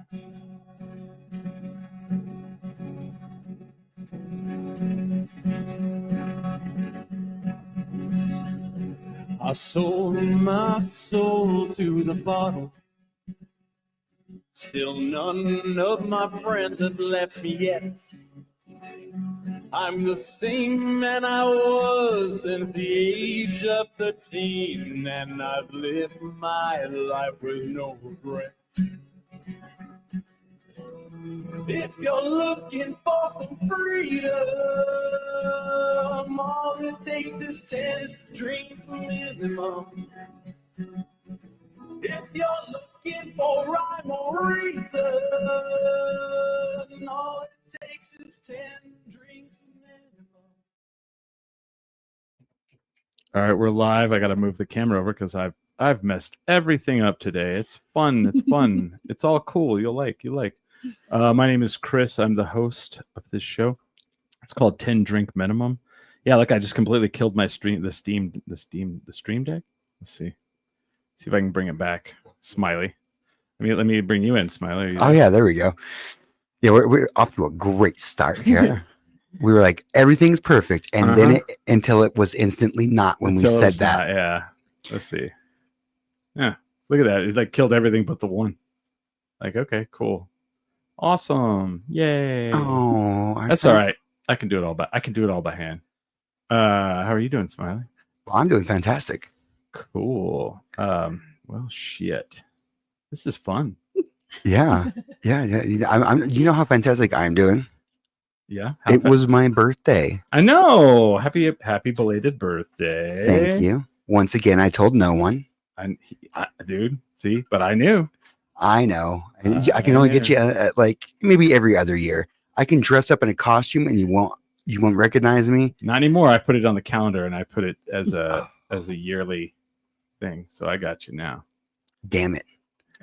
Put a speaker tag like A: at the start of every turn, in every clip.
A: I sold my soul to the bottle. Still none of my friends have left me yet. I'm the same man I was since the age of 13, and I've lived my life with no regret. If you're looking for some freedom, all it takes is 10 drinks minimum. If you're looking for rhyme or reason, all it takes is 10 drinks minimum.
B: All right, we're live. I got to move the camera over because I've messed everything up today. It's fun. It's fun. It's all cool. You like. My name is Chris. I'm the host of this show. It's called 10 Drink Minimum. Yeah, look, I just completely killed my stream deck. Let's see if I can bring it back. Smiley. Let me bring you in, Smiley.
C: Oh yeah, there we go. Yeah, we're off to a great start here. We were like, everything's perfect, and then until it was instantly not when we said that.
B: Yeah. Let's see. Yeah, look at that. It like killed everything but the one. Like, okay, cool. Awesome. Yay.
C: Oh,
B: that's all right. I can do it all by hand. How are you doing, Smiley?
C: Well, I'm doing fantastic.
B: Cool. Well, shit. This is fun.
C: Yeah. I'm you know how fantastic I'm doing?
B: Yeah.
C: It was my birthday.
B: I know. Happy belated birthday.
C: Thank you. Once again, I told no one.
B: Dude, see, but I knew.
C: I know. I can only get you like maybe every other year. I can dress up in a costume and you won't recognize me.
B: Not anymore. I put it on the calendar and I put it as a yearly thing. So I got you now.
C: Damn it.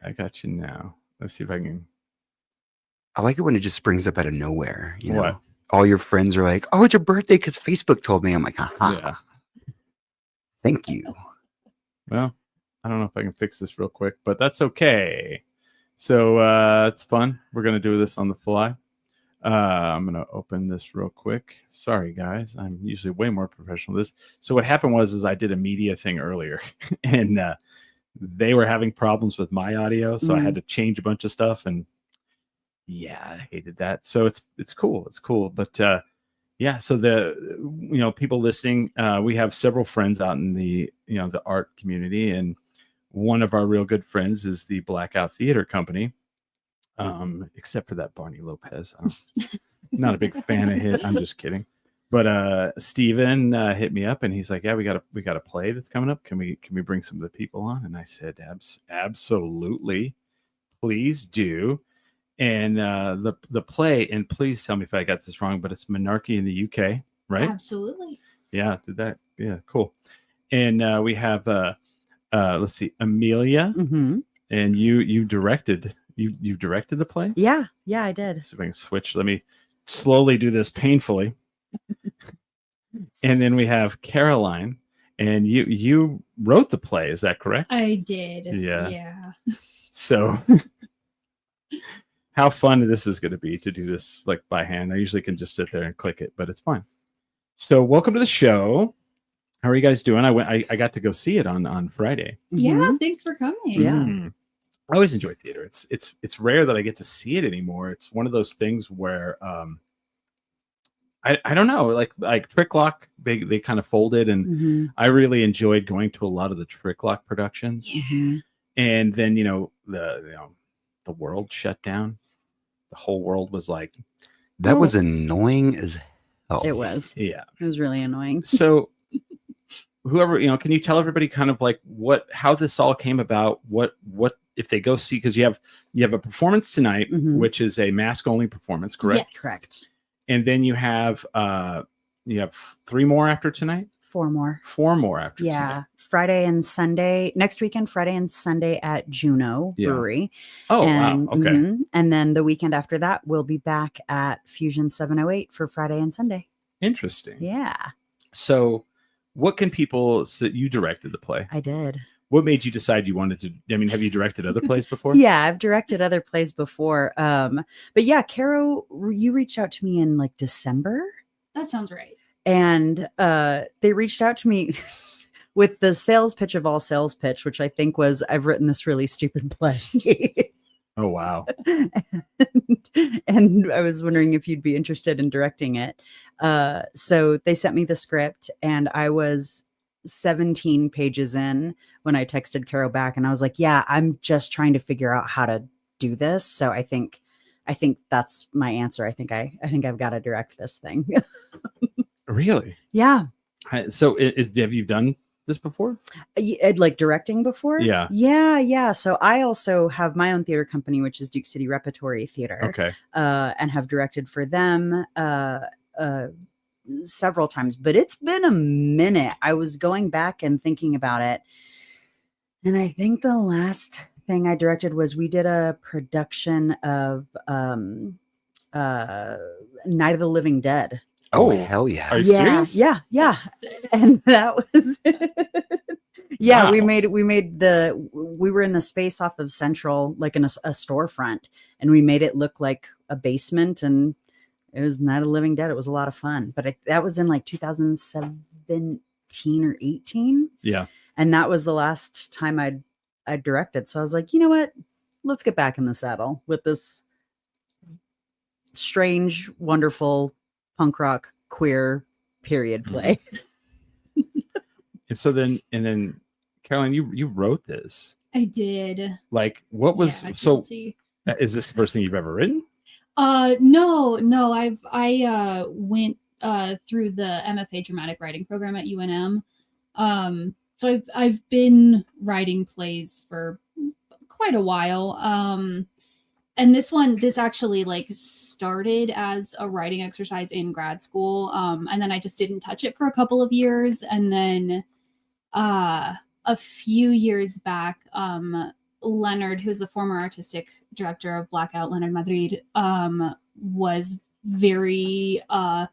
B: I got you now. Let's see if I can.
C: I like it when it just springs up out of nowhere. You know,
B: what?
C: All your friends are like, "Oh, it's your birthday because Facebook told me." I'm like, "Haha."
B: Yeah.
C: Thank you.
B: Well, I don't know if I can fix this real quick, but that's okay. So it's fun. We're going to do this on the fly. I'm going to open this real quick. Sorry, guys. I'm usually way more professional at this. So what happened was I did a media thing earlier, and they were having problems with my audio, so I had to change a bunch of stuff, and yeah, I hated that. So it's cool. It's cool. But yeah, so the people listening, we have several friends out in the the art community, and one of our real good friends is the Blackout Theatre Company. Except for that Barney Lopez. I'm not a big fan of him. I'm just kidding. But Steven hit me up and he's like, "Yeah, we got a play that's coming up. Can we bring some of the people on?" And I said, absolutely, please do. And the play, and please tell me if I got this wrong, but it's Menarche in the UK, right?
D: Absolutely.
B: Yeah, did that. Yeah, cool. And we have let's see, Amelia, and you directed the play.
E: Yeah, I did.
B: Let's see if I can switch. Let me slowly do this painfully. And then we have Caroline, and you wrote the play. Is that correct?
D: I did.
B: Yeah. So how fun this is going to be to do this like by hand. I usually can just sit there and click it, but it's fine. So welcome to the show. How are you guys doing? I got to go see it on Friday.
D: Yeah, thanks for coming.
E: Yeah.
B: I always enjoy theater. It's rare that I get to see it anymore. It's one of those things where I don't know, like Trick Lock, they kind of folded, and I really enjoyed going to a lot of the Trick Lock productions.
E: Yeah.
B: And then the world shut down. The whole world was like,
C: that was annoying as hell.
E: It was.
B: Yeah.
E: It was really annoying.
B: So whoever, can you tell everybody kind of like how this all came about? What if they go see, because you have a performance tonight, which is a mask only performance, correct?
E: Yes. Correct.
B: And then you have 3 more after tonight?
E: 4 more.
B: 4 more after tonight.
E: Yeah. Friday and Sunday, next weekend, Friday and Sunday at Juno Brewery.
B: Oh, wow. Okay.
E: And then the weekend after that, we'll be back at Fusion 708 for Friday and Sunday.
B: Interesting.
E: Yeah.
B: So what can people, so you directed the play.
E: I did.
B: what made you decide you wanted to? I mean, have you directed other plays before?
E: Yeah, I've directed other plays before. But yeah, Caro, you reached out to me in like December.
D: That sounds right.
E: And they reached out to me with the sales pitch of all sales pitch, which I think was, I've written this really stupid play.
B: Oh, wow.
E: and I was wondering if you'd be interested in directing it. So they sent me the script, and I was 17 pages in when I texted Caro back, and I was like, yeah, I'm just trying to figure out how to do this. So I think that's my answer. I think I've got to direct this thing.
B: Really?
E: Yeah.
B: So have you done this before?
E: Like directing before?
B: Yeah.
E: Yeah. So I also have my own theater company, which is Duke City Repertory Theater.
B: Okay.
E: And have directed for them several times, but it's been a minute. I was going back and thinking about it. And I think the last thing I directed was we did a production of Night of the Living Dead.
C: Oh, hell yeah.
B: Are you serious?
E: Yeah. And that was yeah,
B: Wow.
E: we were in the space off of Central, like in a storefront, and we made it look like a basement, and it was Night of the Living Dead. It was a lot of fun. But that was in like 2017 or 18.
B: Yeah.
E: And that was the last time I directed. So I was like, you know what? Let's get back in the saddle with this strange, wonderful punk rock queer period play.
B: And then Caroline, you wrote this.
D: I did.
B: Like, what was
D: Yeah,
B: so?
D: guilty.
B: Is this the first thing you've ever written?
D: No. I went through the MFA dramatic writing program at UNM. So I've been writing plays for quite a while. And this actually like started as a writing exercise in grad school. And then I just didn't touch it for a couple of years. And then a few years back, Leonard, who's the former artistic director of Blackout, Leonard Madrid, was very, I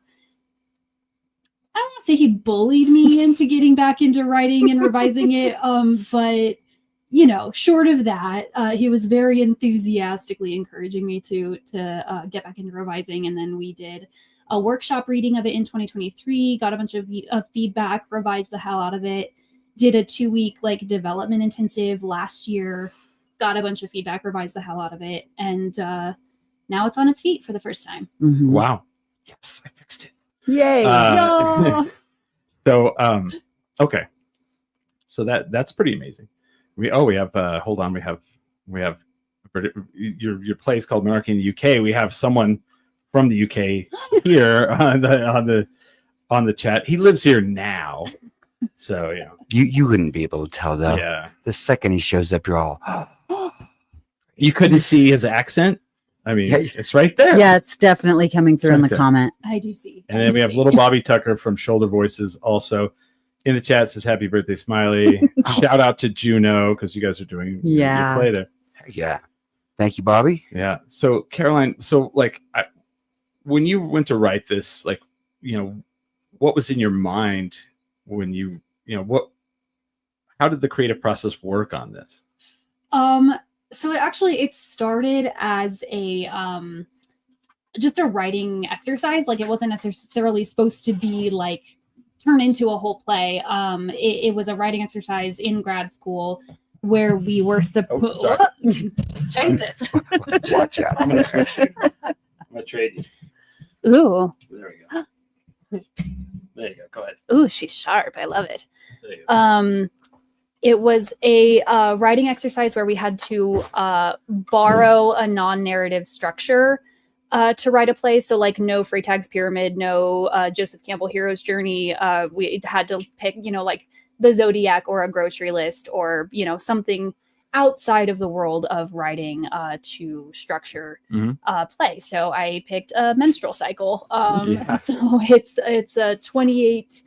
D: don't want to say he bullied me into getting back into writing and revising it. But you know, short of that, he was very enthusiastically encouraging me to get back into revising. And then we did a workshop reading of it in 2023, got a bunch of feedback, revised the hell out of it, did a 2-week like development intensive last year, got a bunch of feedback, revised the hell out of it. And now it's on its feet for the first time.
E: Mm-hmm.
B: Wow. Yes, I fixed it.
E: Yay.
D: No.
B: So okay. So that's pretty amazing. We have hold on, we have your place called Menarche in the UK. We have someone from the UK here on the chat. He lives here now. So yeah.
C: You wouldn't be able to tell though.
B: Yeah.
C: The second he shows up, you're all
B: You couldn't see his accent. I mean,
C: Yeah.
B: it's right there.
E: Yeah, it's definitely coming through in the
B: Okay.
E: comment.
D: I do see.
B: And then we have little Bobby Tucker from Shoulder Voices also in the chat, says happy birthday, Smiley. Shout out to Juno, because you guys are doing
E: Yeah.
B: your play there.
C: yeah. Thank you, Bobby.
B: Yeah. So Caroline, when you went to write this, like, you know, what was in your mind when how did the creative process work on this?
D: So it started as a just a writing exercise. Like it wasn't necessarily supposed to be like turn into a whole play. It was a writing exercise in grad school where we were supposed. Jesus.
C: Watch out.
B: I'm gonna switch you. I'm gonna trade you.
F: Ooh,
B: There we go. There you go. Go ahead.
F: ooh, she's sharp. I love it.
B: There you go.
D: It was a writing exercise where we had to borrow a non-narrative structure to write a play. So like no Freytag's Pyramid, no Joseph Campbell Hero's Journey. We had to pick, like the Zodiac or a grocery list or, something outside of the world of writing to structure play. So I picked a menstrual cycle.
B: Yeah.
D: So it's a 28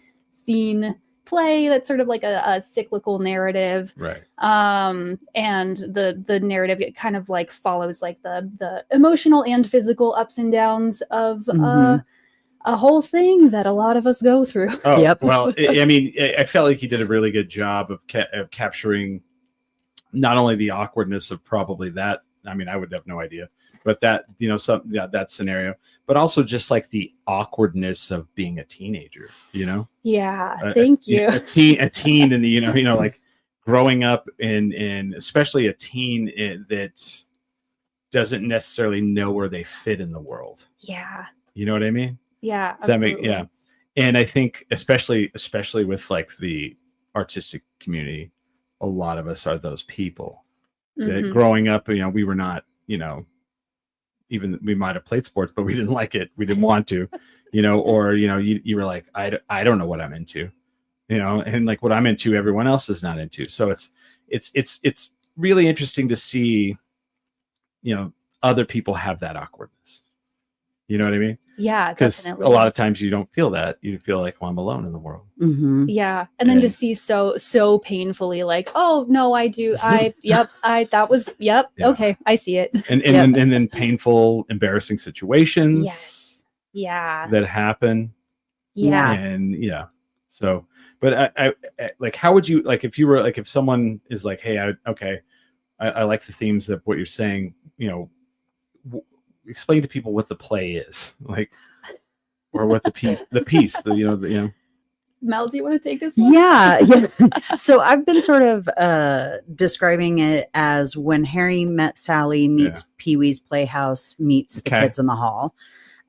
D: scene play that's sort of like a cyclical narrative.
B: Right.
D: And the narrative, it kind of like follows like the emotional and physical ups and downs of a whole thing that a lot of us go through.
B: Oh,
E: Yep.
B: well, I mean, I felt like he did a really good job of capturing not only the awkwardness of probably that. I mean, I would have no idea, but that, that scenario, but also just like the awkwardness of being a teenager,
F: Yeah, thank you.
B: A teen and like growing up in especially a teen that doesn't necessarily know where they fit in the world.
F: Yeah.
B: You know what I mean?
F: Yeah.
B: Does that make, yeah. And I think especially with like the artistic community, a lot of us are those people that growing up, we were not, even we might have played sports, but we didn't like it. We didn't want to, or, you were like, I don't know what I'm into, and like what I'm into, everyone else is not into. So it's really interesting to see, other people have that awkwardness. You know what I mean?
F: Yeah,
B: because
F: definitely.
B: a lot of times you don't feel that. You feel like, well, I'm alone in the world.
E: Mm-hmm.
F: Yeah, and then to see so painfully, like, oh no, I do, that was,
B: Yeah.
F: okay, I see it.
B: And then painful, embarrassing situations.
F: Yes. Yeah.
B: That happen.
F: Yeah.
B: And so, but I like, how would you, like, if you were like, if someone is like, hey, I like the themes of what you're saying, explain to people what the play is, like, or what the piece,
D: Mel, do you want to take this one?
E: Yeah. So I've been sort of describing it as when Harry met Sally meets Pee-wee's Playhouse meets the kids in the hall.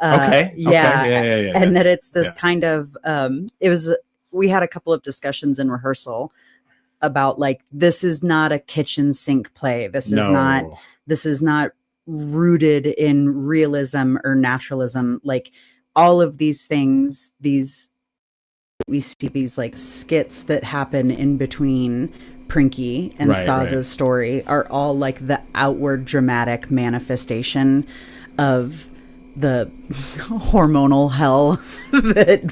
B: Yeah.
E: And that it's this kind of we had a couple of discussions in rehearsal about like, this is not a kitchen sink play. This is not rooted in realism or naturalism. Like all of these things, we see these like skits that happen in between Prinky and Stas's story are all like the outward dramatic manifestation of the hormonal hell that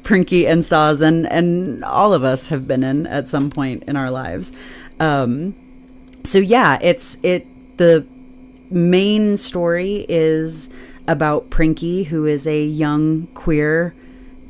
E: Prinky and Stas and all of us have been in at some point in our lives. So yeah, the main story is about Prinky, who is a young queer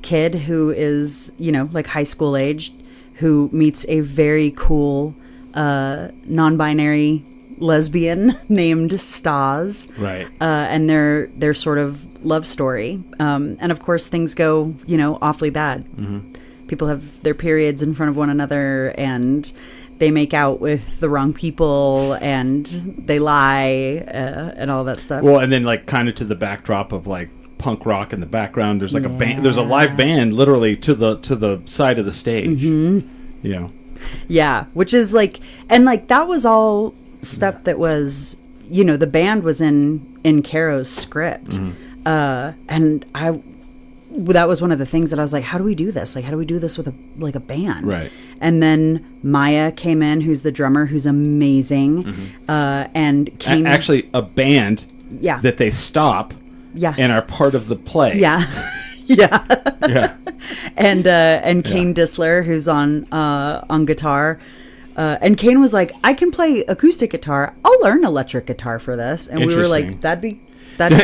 E: kid who is, like high school aged, who meets a very cool non-binary lesbian named Stas.
B: Right.
E: And their sort of love story. And of course things go, awfully bad. Mm-hmm. People have their periods in front of one another and they make out with the wrong people and they lie and all that stuff.
B: Well, and then like kind of to the backdrop of like punk rock in the background, there's like a band, there's a live band literally to the side of the stage.
E: Mm-hmm. Yeah, which is like, and like that was all stuff that was, the band was in Caro's script. Mm-hmm. And that was one of the things that I was like, how do we do this? Like, how do we do this with a band?
B: Right.
E: And then Maya came in, who's the drummer, who's amazing. Mm-hmm. And came
B: actually a band that they stop and are part of the play.
E: Yeah. Yeah.
B: Yeah.
E: And Kane Dissler, who's on guitar. And Kane was like, I can play acoustic guitar. I'll learn electric guitar for this. And we were like, that'd be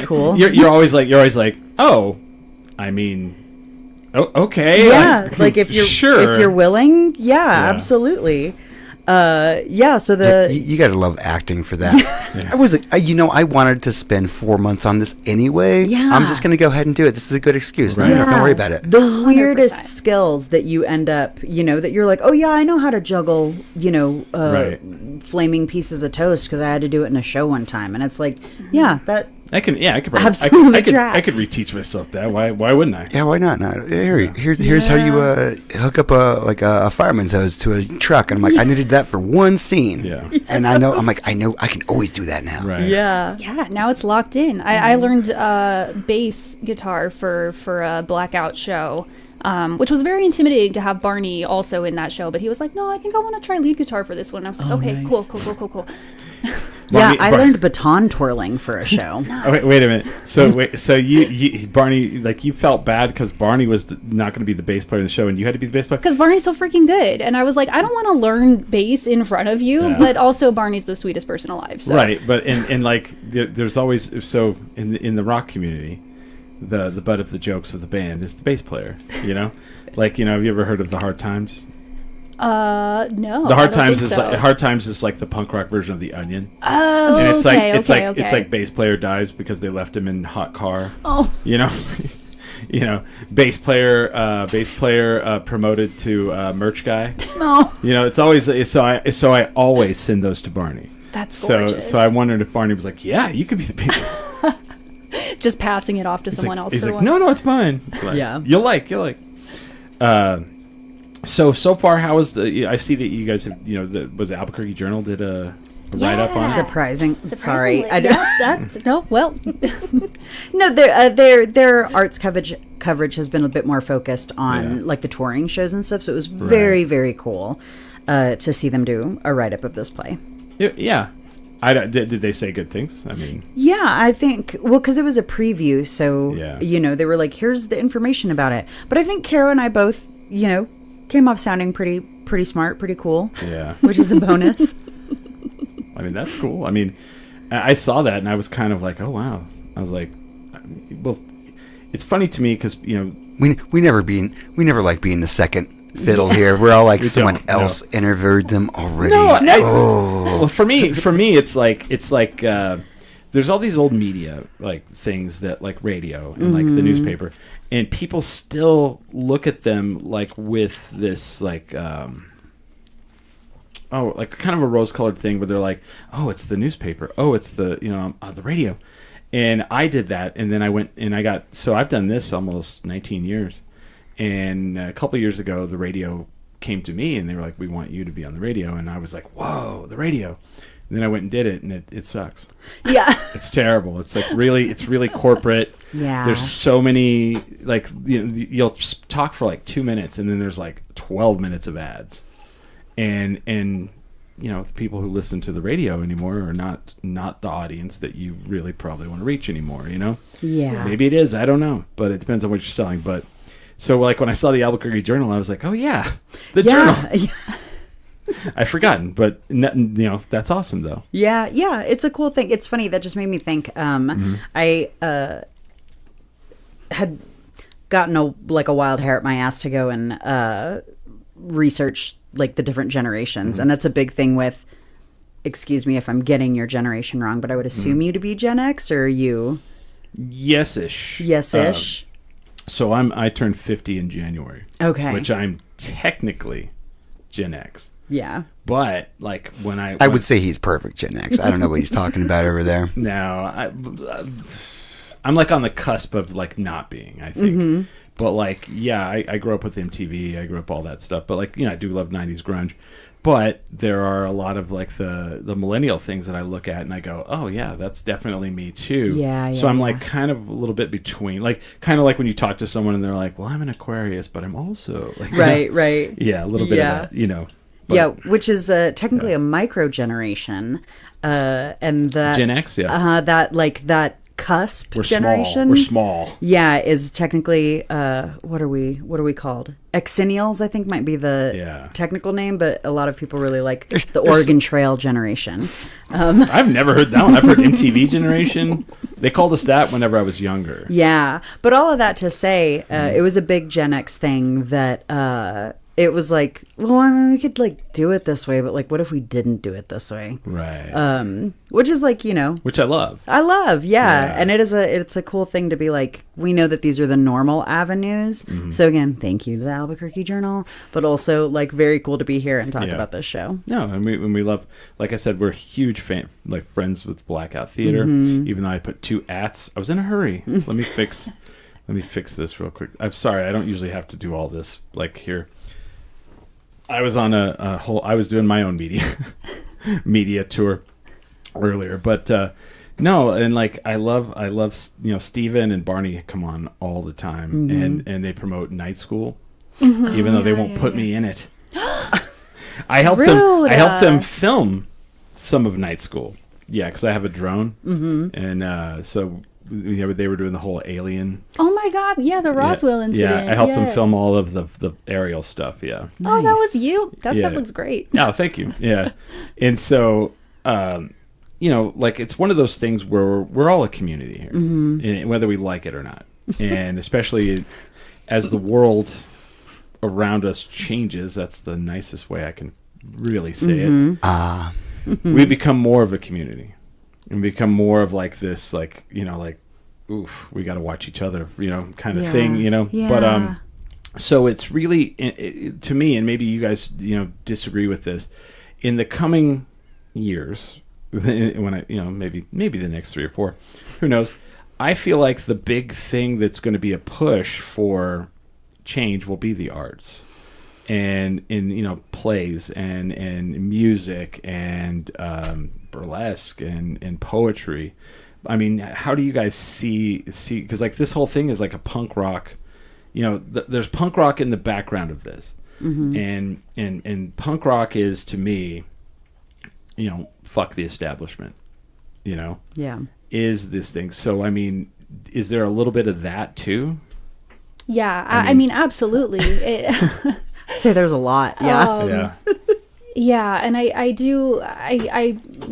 E: cool.
B: You're always like, oh, I mean, okay.
E: Yeah. Like if you're
B: sure.
E: if you're willing. Yeah. Absolutely. So
C: you got to love acting for that. I was like, I wanted to spend 4 months on this anyway.
E: Yeah.
C: I'm just going to go ahead and do it. This is a good excuse.
B: Right.
C: Don't worry about it.
E: The weirdest skills that you end up, that you're like, oh yeah, I know how to juggle, flaming pieces of toast because I had to do it in a show one time. And it's like, I could probably,
C: absolutely
B: I could reteach myself that. Why wouldn't I?
C: Yeah, why not? Here's how you hook up a fireman's hose to a truck. And I'm like, I needed that for one scene. Yeah. And I know I can always do that now.
B: Right.
F: Yeah. Yeah. Now it's locked in. I learned bass guitar for a Blackout show. Which was very intimidating to have Barney also in that show, but he was like, no, I think I want to try lead guitar for this one. And I was like, okay, nice. Cool.
E: Barney, I learned baton twirling for a show.
B: Nice. Oh, wait a minute. So you Barney, like you felt bad because Barney was not going to be the bass player in the show, and you had to be the bass player
F: because Barney's so freaking good. And I was like, I don't want to learn bass in front of you, but also Barney's the sweetest person alive. So.
B: Right, but and like there's always in the rock community, the butt of the jokes of the band is the bass player. You know, like have you ever heard of the Hard Times?
F: No.
B: The Hard
F: I don't
B: Times
F: think
B: is
F: so.
B: like Hard Times is like the punk rock version of the Onion.
F: Oh,
B: And it's
F: okay,
B: it's
F: okay,
B: like it's like bass player dies because they left him in hot car.
E: Oh.
B: You know, bass player promoted to merch guy.
E: No.
B: It's always so I always send those to Barney.
F: That's gorgeous.
B: So I wondered if Barney was like, yeah, you could be the bass.
F: Just passing it off to someone else.
B: He's
F: for
B: like,
F: once.
B: no, it's fine. It's like,
E: Yeah.
B: you'll like. So far, how was the? I see that you guys have. Was the Albuquerque Journal did a write up on it?
E: Sorry,
F: Surprisingly.
E: I
F: That's no. Well,
E: No, their arts coverage has been a bit more focused on
B: Yeah.
E: like the touring shows and stuff. So it was very, very cool to see them do a write up of this play.
B: Yeah. Did they say good things? I mean,
E: Yeah, I think because it was a preview, so
B: Yeah.
E: they were like, "Here's the information about it." But I think Caro and I both, came off sounding pretty smart, pretty cool.
B: Yeah.
E: Which is a bonus.
B: I mean, that's cool. I mean, I saw that and I was kind of like, oh wow. I was like, well, it's funny to me because
C: We never like being the second fiddle here. We're all like
B: We
C: someone
B: don't,
C: else interviewed them already.
B: Well, for me, it's like there's all these old media like things that like radio and like the newspaper, and people still look at them like with this like like kind of a rose-colored thing, where they're like, oh, it's the newspaper, oh, it's the the radio, and I did that, and then I went and I've done this almost 19 years. And a couple of years ago, the radio came to me and they were like, we want you to be on the radio. And I was like, whoa, the radio. And then I went and did it, and it sucks.
E: Yeah.
B: It's terrible. It's like it's really corporate.
E: Yeah.
B: There's so many, like, you'll talk for like 2 minutes and then there's like 12 minutes of ads. And the people who listen to the radio anymore are not the audience that you really probably want to reach anymore,
E: Yeah.
B: Maybe it is. I don't know. But it depends on what you're selling. But so, like, when I saw the Albuquerque Journal, I was like, oh, yeah, the Journal. I've forgotten, but, that's awesome, though.
E: Yeah, it's a cool thing. It's funny. That just made me think. I had gotten a wild hair at my ass to go and research, like, the different generations. And that's a big thing with, excuse me if I'm getting your generation wrong, but I would assume you to be Gen X, or you?
B: Yes-ish.
E: Yes-ish.
B: So I turned 50 in January.
E: Okay.
B: Which I'm technically Gen X.
E: Yeah.
B: But like when I
C: would say he's perfect Gen X. I don't know what he's talking about over there.
B: No, I'm like on the cusp of like not being, I think. But like, yeah, I grew up with MTV. I grew up all that stuff. But like, I do love 90s grunge. But there are a lot of like the millennial things that I look at and I go, oh yeah, that's definitely me too.
E: Yeah.
B: So I'm like kind of a little bit between, like kind of like when you talk to someone and they're like, well, I'm an Aquarius, but I'm also like,
E: right.
B: Yeah, a little bit of that, But,
E: yeah, which is technically a micro generation, and that
B: Gen X, yeah.
E: that cusp
B: We're
E: generation.
B: We're small.
E: Yeah, is technically what are we called? Exennials, I think, might be the technical name, but a lot of people really like the Oregon Trail generation.
B: I've never heard that one. I've heard MTV generation. They called us that whenever I was younger.
E: Yeah, but all of that to say, it was a big Gen X thing that it was like, well, I mean, we could like do it this way, but like, what if we didn't do it this way?
B: Right.
E: Which is like,
B: which I love.
E: Yeah. And it's a cool thing to be like, we know that these are the normal avenues. So again, thank you to the Albuquerque Journal, but also like very cool to be here and talk about this show.
B: No, and we love, like I said, we're huge friends with Blackout Theater. Even though I put 2 ats, I was in a hurry. Let me fix this real quick. I'm sorry, I don't usually have to do all this like here. I was on I was doing my own media tour earlier, but no, and like I love Steven and Barney come on all the time, and they promote Night School, even though they won't put me in it. I helped them film some of Night School, because I have a drone, and so. They were doing the whole alien.
F: Oh my God! Yeah, the Roswell incident.
B: Yeah, I helped them film all of the aerial stuff. Yeah.
F: Nice. Oh, that was you. That stuff looks great.
B: Oh, thank you. Yeah, and so like it's one of those things where we're all a community here, whether we like it or not. And especially as the world around us changes, that's the nicest way I can really say it. We become more of a community and become more of like this, like, you know, like, oof, we got to watch each other, you know, kind of thing, you know. But so it's really, to me, and maybe you guys, you know, disagree with this, in the coming years, when I, you know, maybe the next 3 or 4, who knows, I feel like the big thing that's going to be a push for change will be the arts, and in, you know, plays and music and burlesque and poetry. I mean, how do you guys see, because like this whole thing is like a punk rock, you know, there's punk rock in the background of this. And punk rock is, to me, you know, fuck the establishment, you know, is this thing. So, I mean, is there a little bit of that too?
F: Yeah, I mean, absolutely.
E: I'd say there's a lot. Yeah.
F: Yeah, and I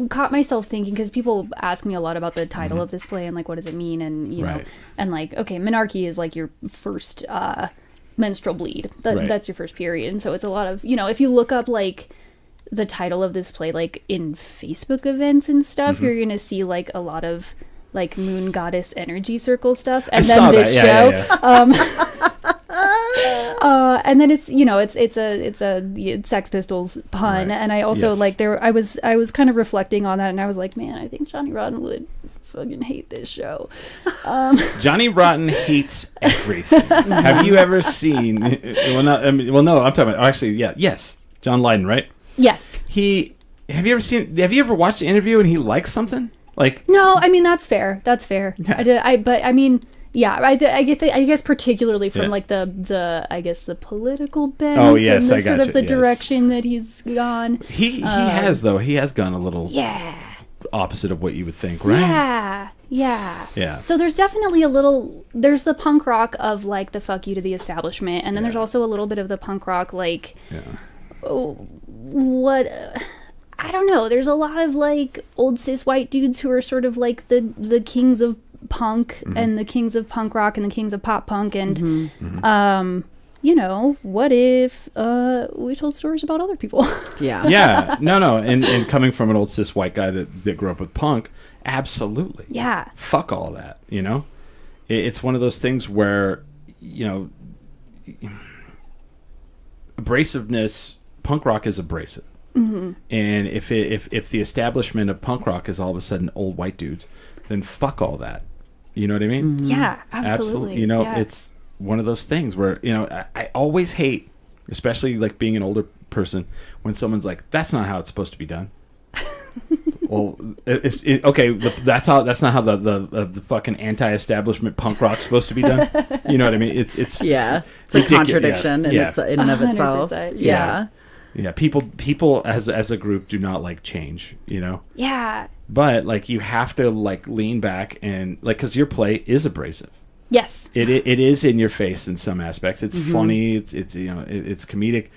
F: caught myself thinking, because people ask me a lot about the title of this play and like, what does it mean? And, you know, and like, okay, Menarche is like your first menstrual bleed. That's your first period. And so it's a lot of, you know, if you look up like the title of this play, like in Facebook events and stuff, you're going to see like a lot of like moon goddess energy circle stuff. And then this show. And then it's, you know, it's a Sex Pistols pun, and I also like I was kind of reflecting on that, and I was like, man, I think Johnny Rotten would fucking hate this show.
B: Johnny Rotten hates everything. Have you ever seen? Well, no, I'm talking about actually. Yeah, yes, John Lydon, right?
F: Yes.
B: Have you ever watched the interview and he likes something? Like,
F: no, I mean that's fair. Yeah. But I mean. Yeah, I guess particularly from like the I guess the political bent and the sort of the direction that he's gone.
B: He has gone a little opposite of what you would think, right? Yeah.
F: So there's definitely there's the punk rock of like the fuck you to the establishment, and then there's also a little bit of the punk rock like what I don't know. There's a lot of like old cis white dudes who are sort of like the kings of punk and the kings of punk rock and the kings of pop punk, and you know, what if we told stories about other people?
B: No, and coming from an old cis white guy that grew up with punk, absolutely, fuck all that, you know. It's one of those things where, you know, abrasiveness, punk rock is abrasive, and if the establishment of punk rock is all of a sudden old white dudes, then fuck all that. You know what I mean?
F: Yeah, absolutely.
B: You know, it's one of those things where, you know, I always hate, especially like being an older person, when someone's like, "That's not how it's supposed to be done." Well, okay. That's not how the fucking anti-establishment punk rock's supposed to be done. You know what I mean? It's
E: a contradiction, and it's in and of itself.
B: Yeah. People as a group do not like change. You know.
F: Yeah.
B: But like you have to like lean back and like, because your play is abrasive.
F: Yes.
B: It is in your face in some aspects. It's funny. It's you know, it's comedic.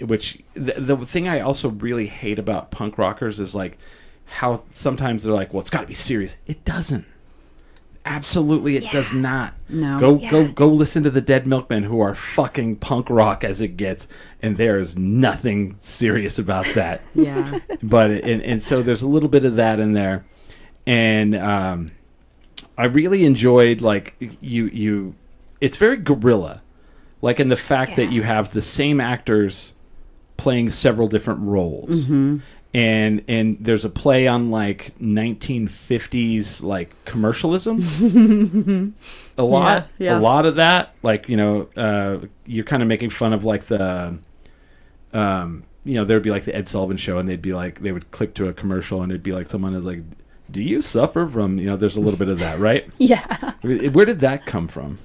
B: Which the thing I also really hate about punk rockers is like how sometimes they're like, well, it's got to be serious. It doesn't. Absolutely, it does not.
E: No.
B: Go listen to the Dead Milkmen, who are fucking punk rock as it gets, and there is nothing serious about that. But and so there's a little bit of that in there, and I really enjoyed like you. It's very guerrilla, like in the fact that you have the same actors playing several different roles. And there's a play on like 1950s like commercialism. A lot of that, like, you know, you're kind of making fun of like the you know, there'd be like the Ed Sullivan Show, and they'd be like, they would click to a commercial, and it'd be like someone is like, "Do you suffer from?" You know, there's a little bit of that, right? Where did that come from?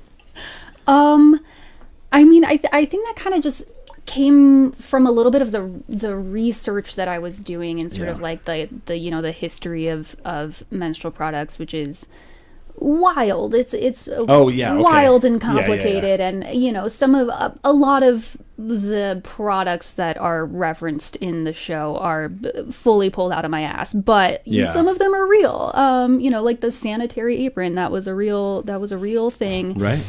F: I mean, I think that kind of just came from a little bit of the research that I was doing, and sort of like the you know, the history of menstrual products, which is wild. It's wild and complicated, and you know, some of a lot of the products that are referenced in the show are fully pulled out of my ass, but some of them are real. Like the sanitary apron, that was a real thing,
B: Right.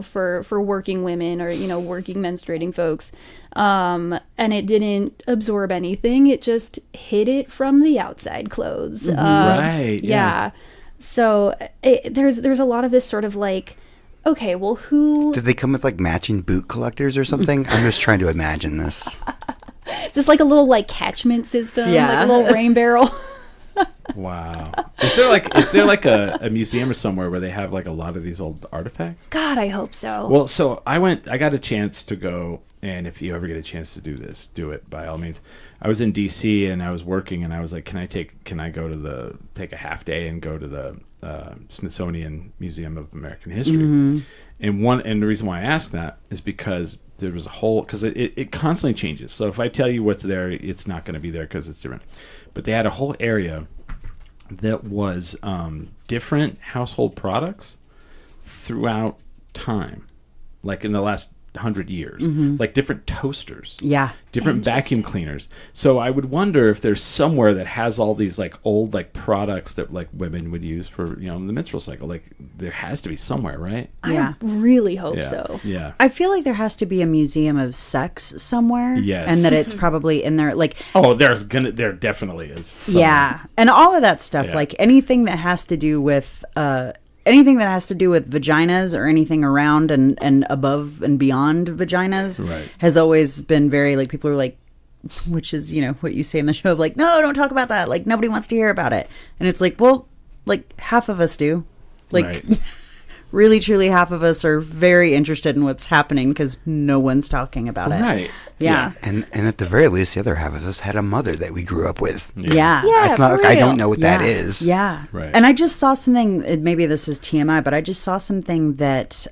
F: For working women or working menstruating folks, and it didn't absorb anything. It just hid it from the outside clothes.
B: Right.
F: Yeah. So there's a lot of this sort of like, okay, well, who...
C: Did they come with like matching boot collectors or something? I'm just trying to imagine this.
F: Just like a little like catchment system,
E: Yeah.
F: like a little rain barrel.
B: Wow. Is there like a museum or somewhere where they have like a lot of these old artifacts?
F: God, I hope so.
B: Well, so I got a chance to go, and if you ever get a chance to do this, do it by all means. I was in DC and I was working, and I was like, can I take a half day and go to the Smithsonian Museum of American History?
E: Mm-hmm.
B: And the reason why I asked that is because there was because it constantly changes. So if I tell you what's there, it's not going to be there because it's different. But they had a whole area that was different household products throughout time, like in the last 100 years, like different toasters, different vacuum cleaners. So I would wonder if there's somewhere that has all these like old like products that like women would use for the menstrual cycle. Like there has to be somewhere, right?
E: Yeah.
F: I really hope so.
B: Yeah.
E: I feel like there has to be a museum of sex somewhere.
B: Yes.
E: And that it's probably in there. Like,
B: Oh, there definitely is. somewhere.
E: yeah. And all of that stuff,
B: Yeah.
E: like anything that has to do with, vaginas or anything around and above and beyond vaginas
B: Right.
E: has always been very, like, people are like, which is, what you say in the show of like, no, don't talk about that. Like, nobody wants to hear about it. And it's like, well, like half of us do. Like,
B: Right.
E: really, truly half of us are very interested in what's happening because no one's talking about it.
B: Right.
E: Yeah.
C: And at the very least, the other half of us had a mother that we grew up with.
E: Yeah.
F: Yeah,
C: It's not
F: for
C: like I
F: real.
C: don't know what that is.
E: Yeah.
B: Right.
E: And I just saw something, maybe this is TMI, but I just saw something that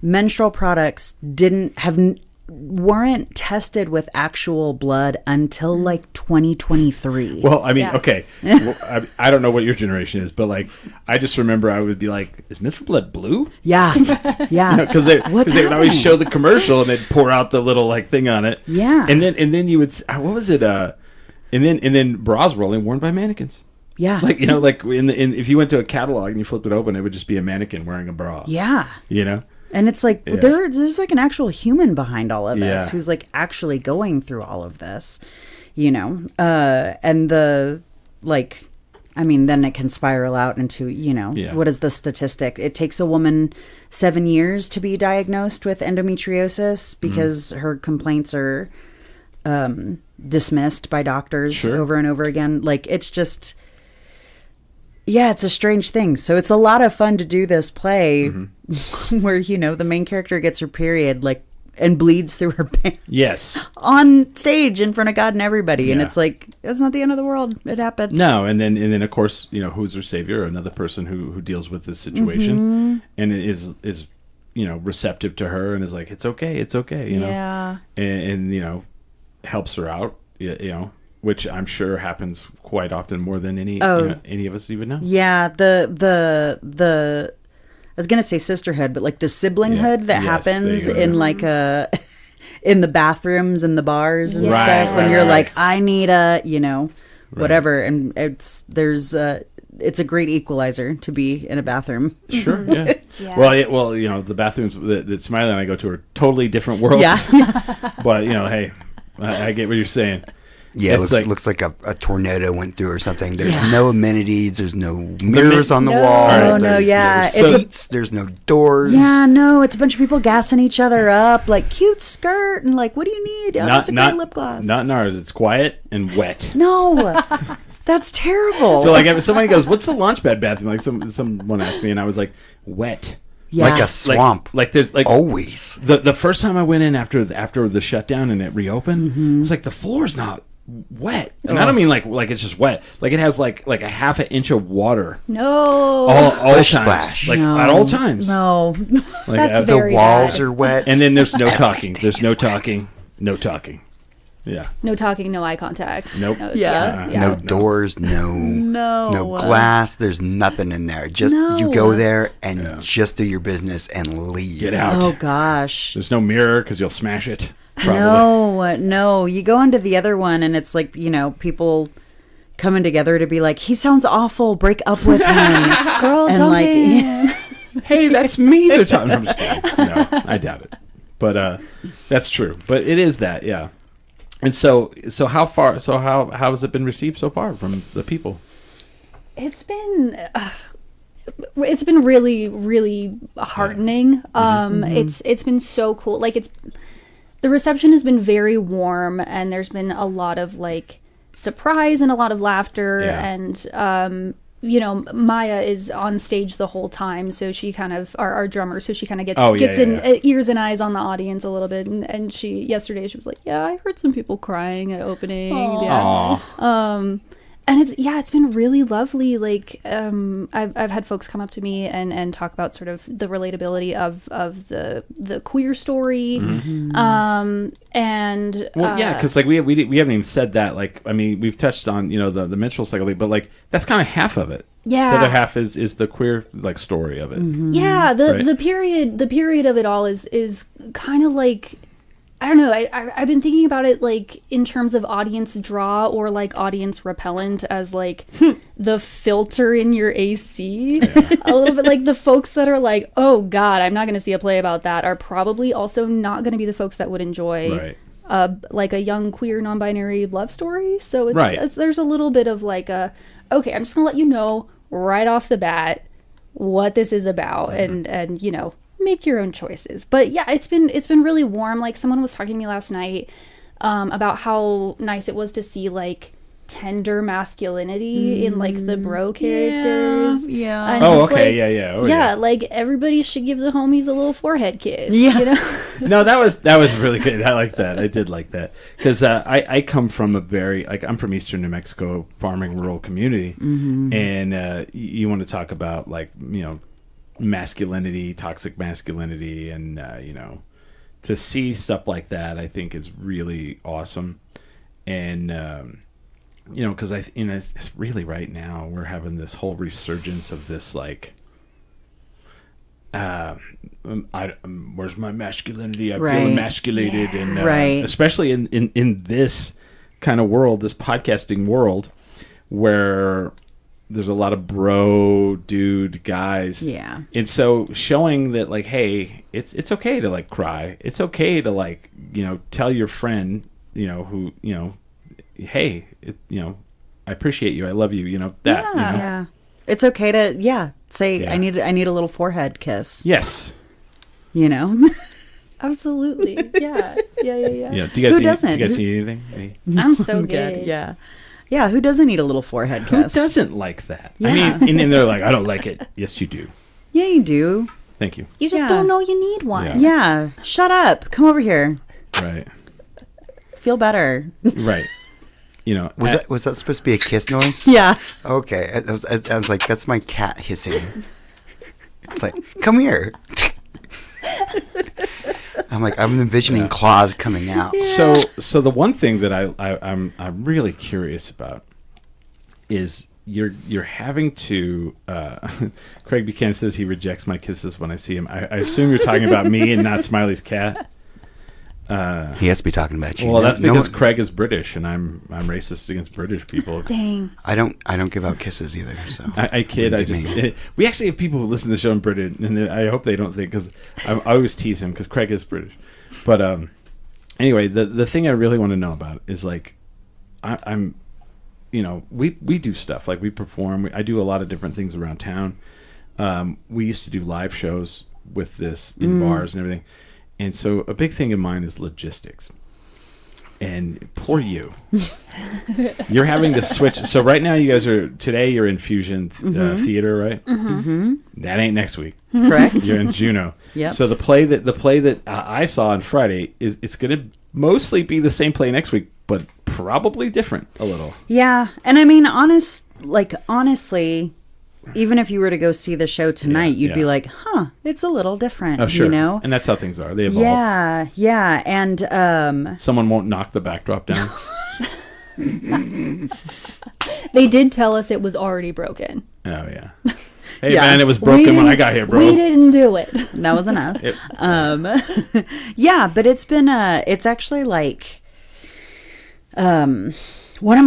E: menstrual products weren't tested with actual blood until like 2023.
B: Well, I mean,
F: Yeah.
B: okay. Well, I don't know what your generation is, but like, I just remember I would be like, "Is menstrual blood blue?"
E: Yeah. Yeah.
B: Because they
E: What's
B: would always
E: happening?
B: show the commercial and they'd pour out the little like thing on it.
E: Yeah.
B: And then you would what was it? And then bras were only worn by mannequins.
E: Yeah.
B: Like like if you went to a catalog and you flipped it open, it would just be a mannequin wearing a bra.
E: Yeah. And it's like
B: Yeah.
E: there's like an actual human behind all of this
B: Yeah.
E: who's like actually going through all of this, and the like, I mean, then it can spiral out into,
B: Yeah.
E: what is the statistic? It takes a woman 7 years to be diagnosed with endometriosis because her complaints are dismissed by doctors
B: Sure.
E: over and over again. Like, it's just, yeah, it's a strange thing. So it's a lot of fun to do this play where, the main character gets her period, like, and bleeds through her pants.
B: Yes.
E: On stage in front of God and everybody. And
B: Yeah.
E: it's like, it's not the end of the world. It happened.
B: No, and then of course, who's her savior? Another person who deals with this situation and is receptive to her and is like, it's okay,
E: Yeah.
B: and helps her out, which I'm sure happens quite often, more than any of us even know.
E: Yeah. The I was going to say sisterhood, but like the siblinghood that
B: Yes, there
E: happens
B: you go.
E: in like in the bathrooms and the bars and
F: Right,
E: stuff when
B: right,
E: you're
B: right.
E: like, I need whatever. And it's a great equalizer to be in a bathroom.
B: Sure, yeah.
F: Yeah.
B: Well, the bathrooms that Smiley and I go to are totally different worlds.
E: Yeah.
B: But hey, I get what you're saying.
C: Yeah,
B: It's
C: it looks like a tornado went through or something. There's
E: Yeah.
C: no amenities. There's no mirrors on the
F: No.
C: wall.
F: Oh,
E: no,
C: There's
E: yeah.
C: no
E: It's a-
C: seats. There's no doors.
E: Yeah, no, it's a bunch of people gassing each other up, like cute skirt and like, what do you need? Oh, that's a great lip gloss.
B: Not in ours. It's quiet and wet.
E: No, that's terrible.
B: So like if somebody goes, "What's the launch pad bathroom?" Like someone asked me, and I was like, "Wet."
E: yeah.
C: Like a swamp.
B: Like there's like
C: Always.
B: the first time I went in after the shutdown and it reopened, it's like the floor's not wet, and I don't mean like it's just wet. Like it has like a half an inch of water
F: No.
B: all
C: Splish
B: times,
C: splash.
B: like
E: No.
B: at all times.
E: No.
B: Like,
F: That's
C: The
F: very
C: walls
F: bad.
C: are wet.
B: and then there's no talking.
C: Everything
B: There's
C: is
B: no
C: wet.
B: talking. No talking. Yeah.
F: No talking, no eye contact.
B: Nope.
E: Yeah.
B: Yeah.
C: No doors, no glass. There's nothing in there. Just you go there and just do your business and leave.
B: Get out.
E: Oh gosh.
B: There's no mirror because you'll smash it. Probably.
E: No. You go into the other one and it's like, people coming together to be like, he sounds awful. Break up with him.
F: Girl,
E: And
F: don't
E: like-
F: be-
B: Hey, that's me. They're talking. I'm just kidding. No, I doubt it. But that's true. But it is that, yeah. And so how has it been received so far from the people?
F: It's been really, really heartening. It's been so cool. Like the reception has been very warm, and there's been a lot of like surprise and a lot of laughter.
B: Yeah.
F: And Maya is on stage the whole time, so she kind of our drummer, so she kind of gets ears and eyes on the audience a little bit. And yesterday she was like, yeah, I heard some people crying at opening.
B: Aww.
F: Yeah. And it's been really lovely. Like, I've had folks come up to me and talk about sort of the relatability of the queer story.
B: Because like we haven't even said that. Like, I mean, we've touched on the menstrual cycle, but like that's kind of half of it.
F: Yeah.
B: The other half is the queer like story of it.
F: Yeah. The period of it all is kind of like, I don't know. I've been thinking about it like in terms of audience draw or like audience repellent as like the filter in your AC. A little bit like the folks that are like, oh God, I'm not going to see a play about that are probably also not going to be the folks that would enjoy like a young queer non-binary love story. So there's a little bit of like okay, I'm just going to let you know right off the bat what this is about and make your own choices. But yeah, it's been really warm. Like someone was talking to me last night about how nice it was to see like tender masculinity in like the bro characters.
E: Yeah.
F: And
B: Yeah.
F: Like everybody should give the homies a little forehead kiss.
E: Yeah.
B: No, that was really good. I like that. I did like that because I come from a very I'm from Eastern New Mexico, farming rural community, and you want to talk about like masculinity, toxic masculinity, and to see stuff like that I think is really awesome. And because it's really right now we're having this whole resurgence of this like where's my masculinity? I feel emasculated. And especially in this kind of world, this podcasting world where there's a lot of bro dude guys. Yeah. And so showing that like, hey, it's okay to like cry. It's okay to like, tell your friend, who, hey, I appreciate you. I love you. That.
E: Yeah. It's okay to say I need a little forehead kiss.
B: Yes.
F: Absolutely. Yeah.
B: Yeah. Do you guys see anything?
F: I'm so good.
E: Yeah. Yeah, who doesn't need a little forehead kiss?
B: Who doesn't like that?
E: Yeah.
B: I mean, and they're like, I don't like it. Yes, you do.
E: Yeah, you do.
B: Thank you.
F: You just don't know you need one.
E: Yeah. Shut up. Come over here.
B: Right.
E: Feel better.
B: Right.
C: Was that supposed to be a kiss noise?
E: Yeah.
C: Okay. I was like, that's my cat hissing. It's like, come here. I'm like, I'm envisioning claws coming out.
B: Yeah. So the one thing that I'm really curious about is you're having to. Craig Buchanan says he rejects my kisses when I see him. I assume you're talking about me and not Smiley's cat.
C: He has to be talking about you.
B: Well, that's because Craig is British and I'm racist against British people.
F: Dang.
C: I don't give out kisses either. So
B: I kid. We actually have people who listen to the show in Britain, and I hope they don't think because I always tease him because Craig is British. But anyway, the thing I really want to know about is like I'm we do stuff like we perform. I do a lot of different things around town. We used to do live shows with this in bars and everything. And so a big thing of mine is logistics. And poor you. You're having to switch. So right now you're in Fusion Theater, right? Mm-hmm. That ain't next week.
E: Correct.
B: You're in Juneau.
E: Yep.
B: So the play that I saw on Friday it's going to mostly be the same play next week, but probably different a little.
E: Yeah. And I mean, honestly, even if you were to go see the show tonight, you'd be
B: yeah.
E: like, huh, it's a little different,
B: Oh, sure.
E: you know?
B: And that's how things are. They evolve.
E: Yeah. And
B: Someone won't knock the backdrop down.
F: They did tell us it was already broken.
B: Oh, yeah. Hey,
E: Yeah.
B: man, it was broken when I got here, bro.
F: We didn't do it.
E: that wasn't us. Yeah, but it's been, it's actually like, one of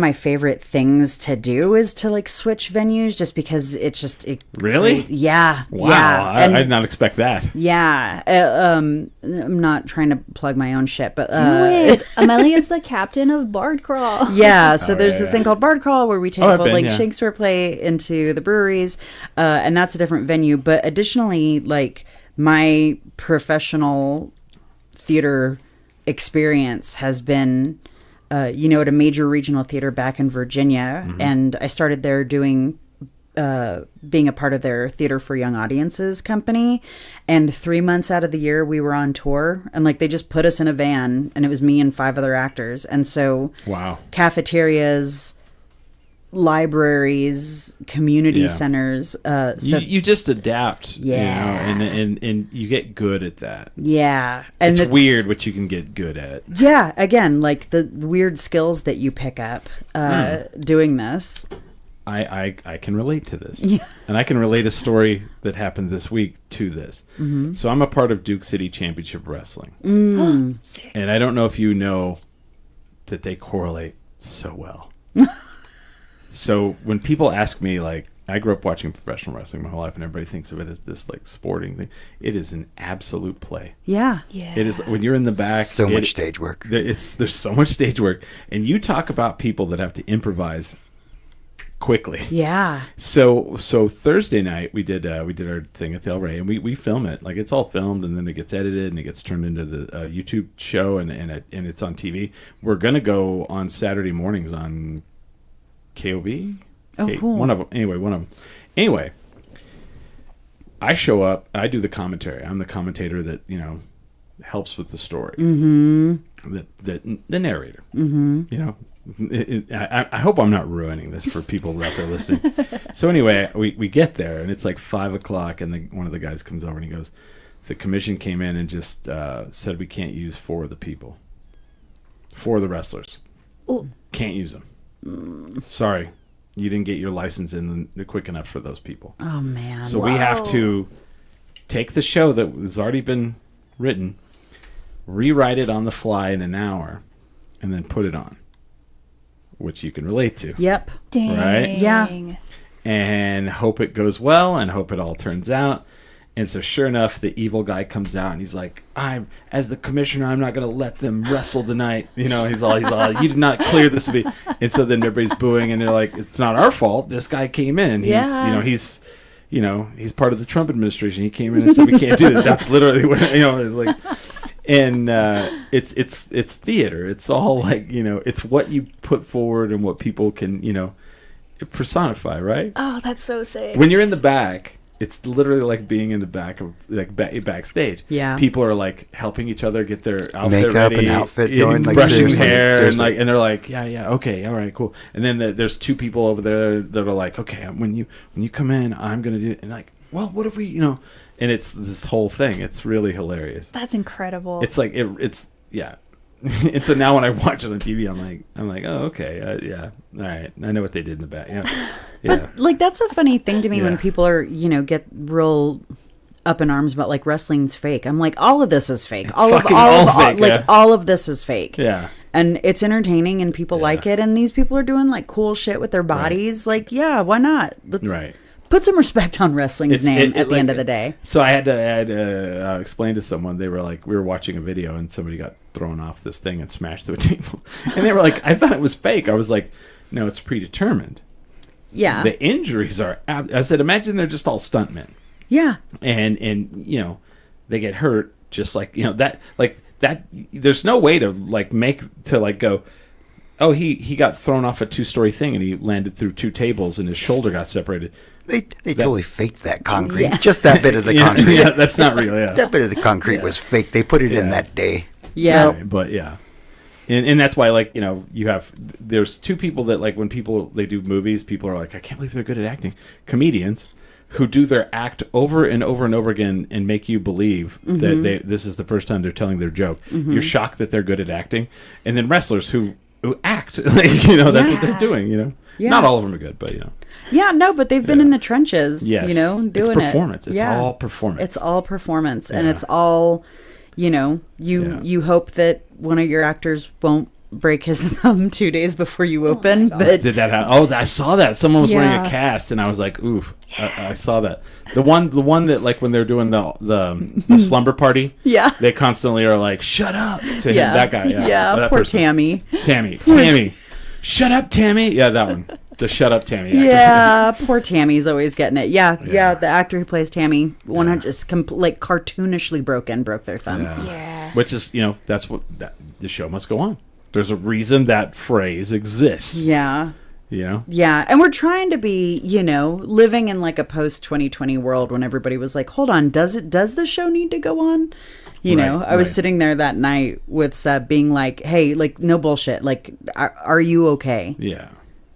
E: my favorite things to do is to like switch venues, just because it's just
B: Really?
E: Yeah.
B: Wow.
E: Yeah.
B: I did not expect that.
E: Yeah. I'm not trying to plug my own shit, but
F: Do it. Amelia's the captain of Bard Crawl.
E: yeah. So there's this
B: yeah.
E: thing called Bard Crawl where we take
B: Oh, I've
E: a
B: been,
E: like
B: yeah.
E: Shakespeare play into the breweries, and that's a different venue. But additionally, like my professional theater experience has been, at a major regional theater back in Virginia, and I started there doing. Being a part of their Theater for Young Audiences company, and 3 months out of the year we were on tour, and like they just put us in a van, and it was me and 5 other actors, and so
B: Wow.
E: cafeterias, libraries, community
B: Yeah.
E: centers. So
B: You just adapt,
E: Yeah.
B: and you get good at that.
E: yeah, and
B: It's weird what you can get good at.
E: Yeah, again, like the weird skills that you pick up doing this.
B: I can relate to this.
E: Yeah.
B: And I can relate a story that happened this week to this. So I'm a part of Duke City Championship Wrestling. And I don't know if you know that they correlate so well. So when people ask me, like, I grew up watching professional wrestling my whole life, and everybody thinks of it as this like sporting thing. It is an absolute play.
E: Yeah.
F: Yeah.
B: It is when you're in the back.
C: So much stage work.
B: There's so much stage work, and you talk about people that have to improvise quickly.
E: Yeah.
B: So Thursday night we did our thing at the El Rey, and we film it. Like, it's all filmed, and then it gets edited and it gets turned into the YouTube show, and it's on TV. We're gonna go on Saturday mornings on KOB.
E: Oh, cool.
B: One of them. Anyway, I show up. I do the commentary. I'm the commentator that helps with the story. Mm-hmm. The narrator. Mm-hmm. I hope I'm not ruining this for people out there listening. So anyway, we get there, and it's like 5:00, and one of the guys comes over and he goes, "The commission came in and just said we can't use 4 of the people, 4 of the wrestlers.
F: Ooh.
B: Can't use them. Sorry, you didn't get your license in quick enough for those people.
E: Oh man.
B: So we have to take the show that has already been written, rewrite it on the fly in an hour, and then put it on." Which you can relate to.
E: Yep.
F: Dang.
B: Right?
E: Yeah.
B: And hope it goes well, and hope it all turns out. And so sure enough, the evil guy comes out, and he's like, as the commissioner, I'm not going to let them wrestle tonight. He's all, you did not clear this to me. And so then everybody's booing, and they're like, it's not our fault. This guy came in. He's part of the Trump administration. He came in and said, we can't do this. That's literally what, like... And it's theater. It's all like, it's what you put forward and what people can, personify, right?
F: Oh, that's so sick.
B: When you're in the back, it's literally like being in the back of like backstage.
E: Yeah.
B: People are like helping each other get their outfit
C: Makeup
B: ready,
C: and outfit going, like,
B: brushing
C: seriously,
B: hair,
C: seriously.
B: and they're like, yeah, okay, all right, cool. And then there's 2 people over there that are like, okay, when you come in, I'm gonna do it. And like, well, what if we, And it's this whole thing. It's really hilarious.
F: That's incredible.
B: It's like it's yeah. And so now when I watch it on TV, I'm like, oh, okay, yeah, all right, I know what they did in the back. Yeah.
E: But like that's a funny thing to me when
B: Yeah.
E: people are, get real up in arms about like wrestling's fake. I'm like, all of this is fake. All
B: fake, yeah.
E: all of this is fake.
B: Yeah.
E: And it's entertaining and people like it, and these people are doing like cool shit with their bodies. Like, yeah, why not? Let's
B: Right.
E: put some respect on wrestling's name at the end of the day.
B: So I had to explain to someone. They were like, we were watching a video and somebody got thrown off this thing and smashed through a table, and they were like, I thought it was fake. I was like, no, it's predetermined.
E: Yeah.
B: The injuries are. I said, imagine they're just all stuntmen.
E: Yeah.
B: And they get hurt just like that. There's no way to go, oh, he got thrown off a 2-story thing and he landed through 2 tables and his shoulder got separated.
C: They totally faked that concrete. Just that bit of the concrete.
B: Yeah, that's not real. Yeah,
C: That bit of the concrete was fake. They put it in that day.
E: Yeah.
B: But yeah, And that's why, like, you know, there's two people that, like, when they do movies, people are like, I can't believe they're good at acting. Comedians who do their act over and over and over again and make you believe that this is the first time they're telling their joke. You're shocked that they're good at acting. And then wrestlers who act, like, you know, that's what they're doing, you know.
E: Yeah.
B: Not all of them are good, but, you know.
E: Yeah, no, but they've been in the trenches,
B: Yes.
E: you know, doing
B: it's performance.
E: it.
B: It's all performance.
E: It's all performance, and it's all, you know, you hope that one of your actors won't break his thumb 2 days before you open. But
B: Did that happen? Oh, I saw that. Someone was wearing
F: Yeah.
B: a cast, and I was like, oof. I saw that. The one that, like, when they're doing the slumber party,
E: yeah,
B: they constantly are like, shut up to him. That guy. Yeah,
E: poor
B: person.
E: Tammy.
B: Tammy. Shut up, Tammy. Yeah, that one. The shut up, Tammy. Actor.
E: Yeah, poor Tammy's always getting it. Yeah, the actor who plays Tammy, 100 just like cartoonishly broke their thumb.
F: Yeah.
B: Which is, you know, that's what the show must go on. There's a reason that phrase exists.
E: Yeah.
B: You know?
E: Yeah, and we're trying to be, you know, living in like a post 2020 world when everybody was like, "Hold on, does the show need to go on?" You know, I was sitting there that night with Seb being like, "Hey, like, no bullshit. Like, are you okay?"
B: Yeah.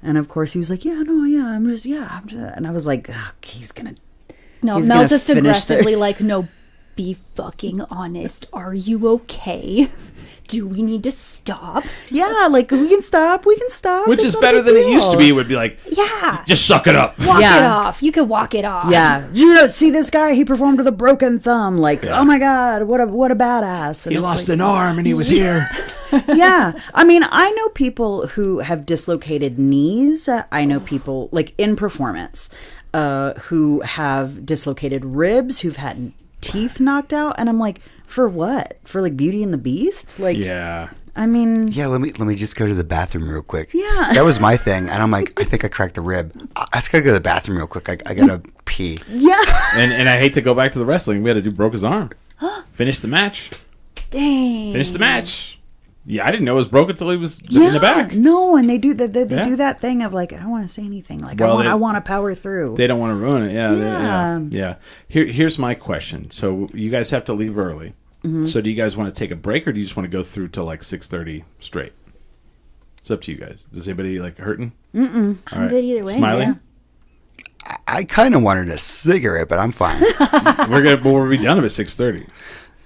E: And of course he was like, I'm just, and I was like, oh, he's gonna
F: No,
E: He's
F: Mel
E: gonna
F: just
E: finish
F: aggressively like, no, be fucking honest. Are you okay? Do we need to stop?
E: Yeah, like we can stop.
B: Which
E: It's
B: is
E: not a
B: better
E: big
B: than it used to
E: deal.
B: be. It would be like,
F: Yeah.
B: just suck it up.
F: Walk
E: Yeah.
F: it off. You could walk it off.
E: Yeah, you know, see this guy? He performed with a broken thumb. Like, oh my god, what a badass! And
B: He
E: it's
B: lost
E: like,
B: an arm and he was here.
E: yeah, I mean, I know people who have dislocated knees. I know people like in performance who have dislocated ribs, who've had teeth knocked out, and I'm like, for what? For like Beauty and the Beast? Like,
B: Yeah.
E: I mean,
C: Yeah, let me just go to the bathroom real quick.
E: Yeah.
C: That was my thing. And I'm like, I think I cracked a rib. I just gotta go to the bathroom real quick. I gotta pee.
E: yeah.
B: And I hate to go back to the wrestling. We had to do broke his arm. Finish the match.
F: Dang.
B: Finish the match. Yeah, I didn't know it was broke until he was in the back.
E: No, and they do that. They
B: Yeah.
E: do that thing of like, I don't want to say anything. Like,
B: Well,
E: I want to power through.
B: They don't want to ruin it.
E: Yeah.
B: Yeah. Here's my question. So you guys have to leave early. So do you guys want to take a break, or do you just want to go through till like 6:30 straight? It's up to you guys. Does anybody like hurting?
F: I'm good either way.
B: Smiley?
F: Yeah.
C: I kind of wanted a cigarette, but I'm fine.
B: We'll be done at 6:30.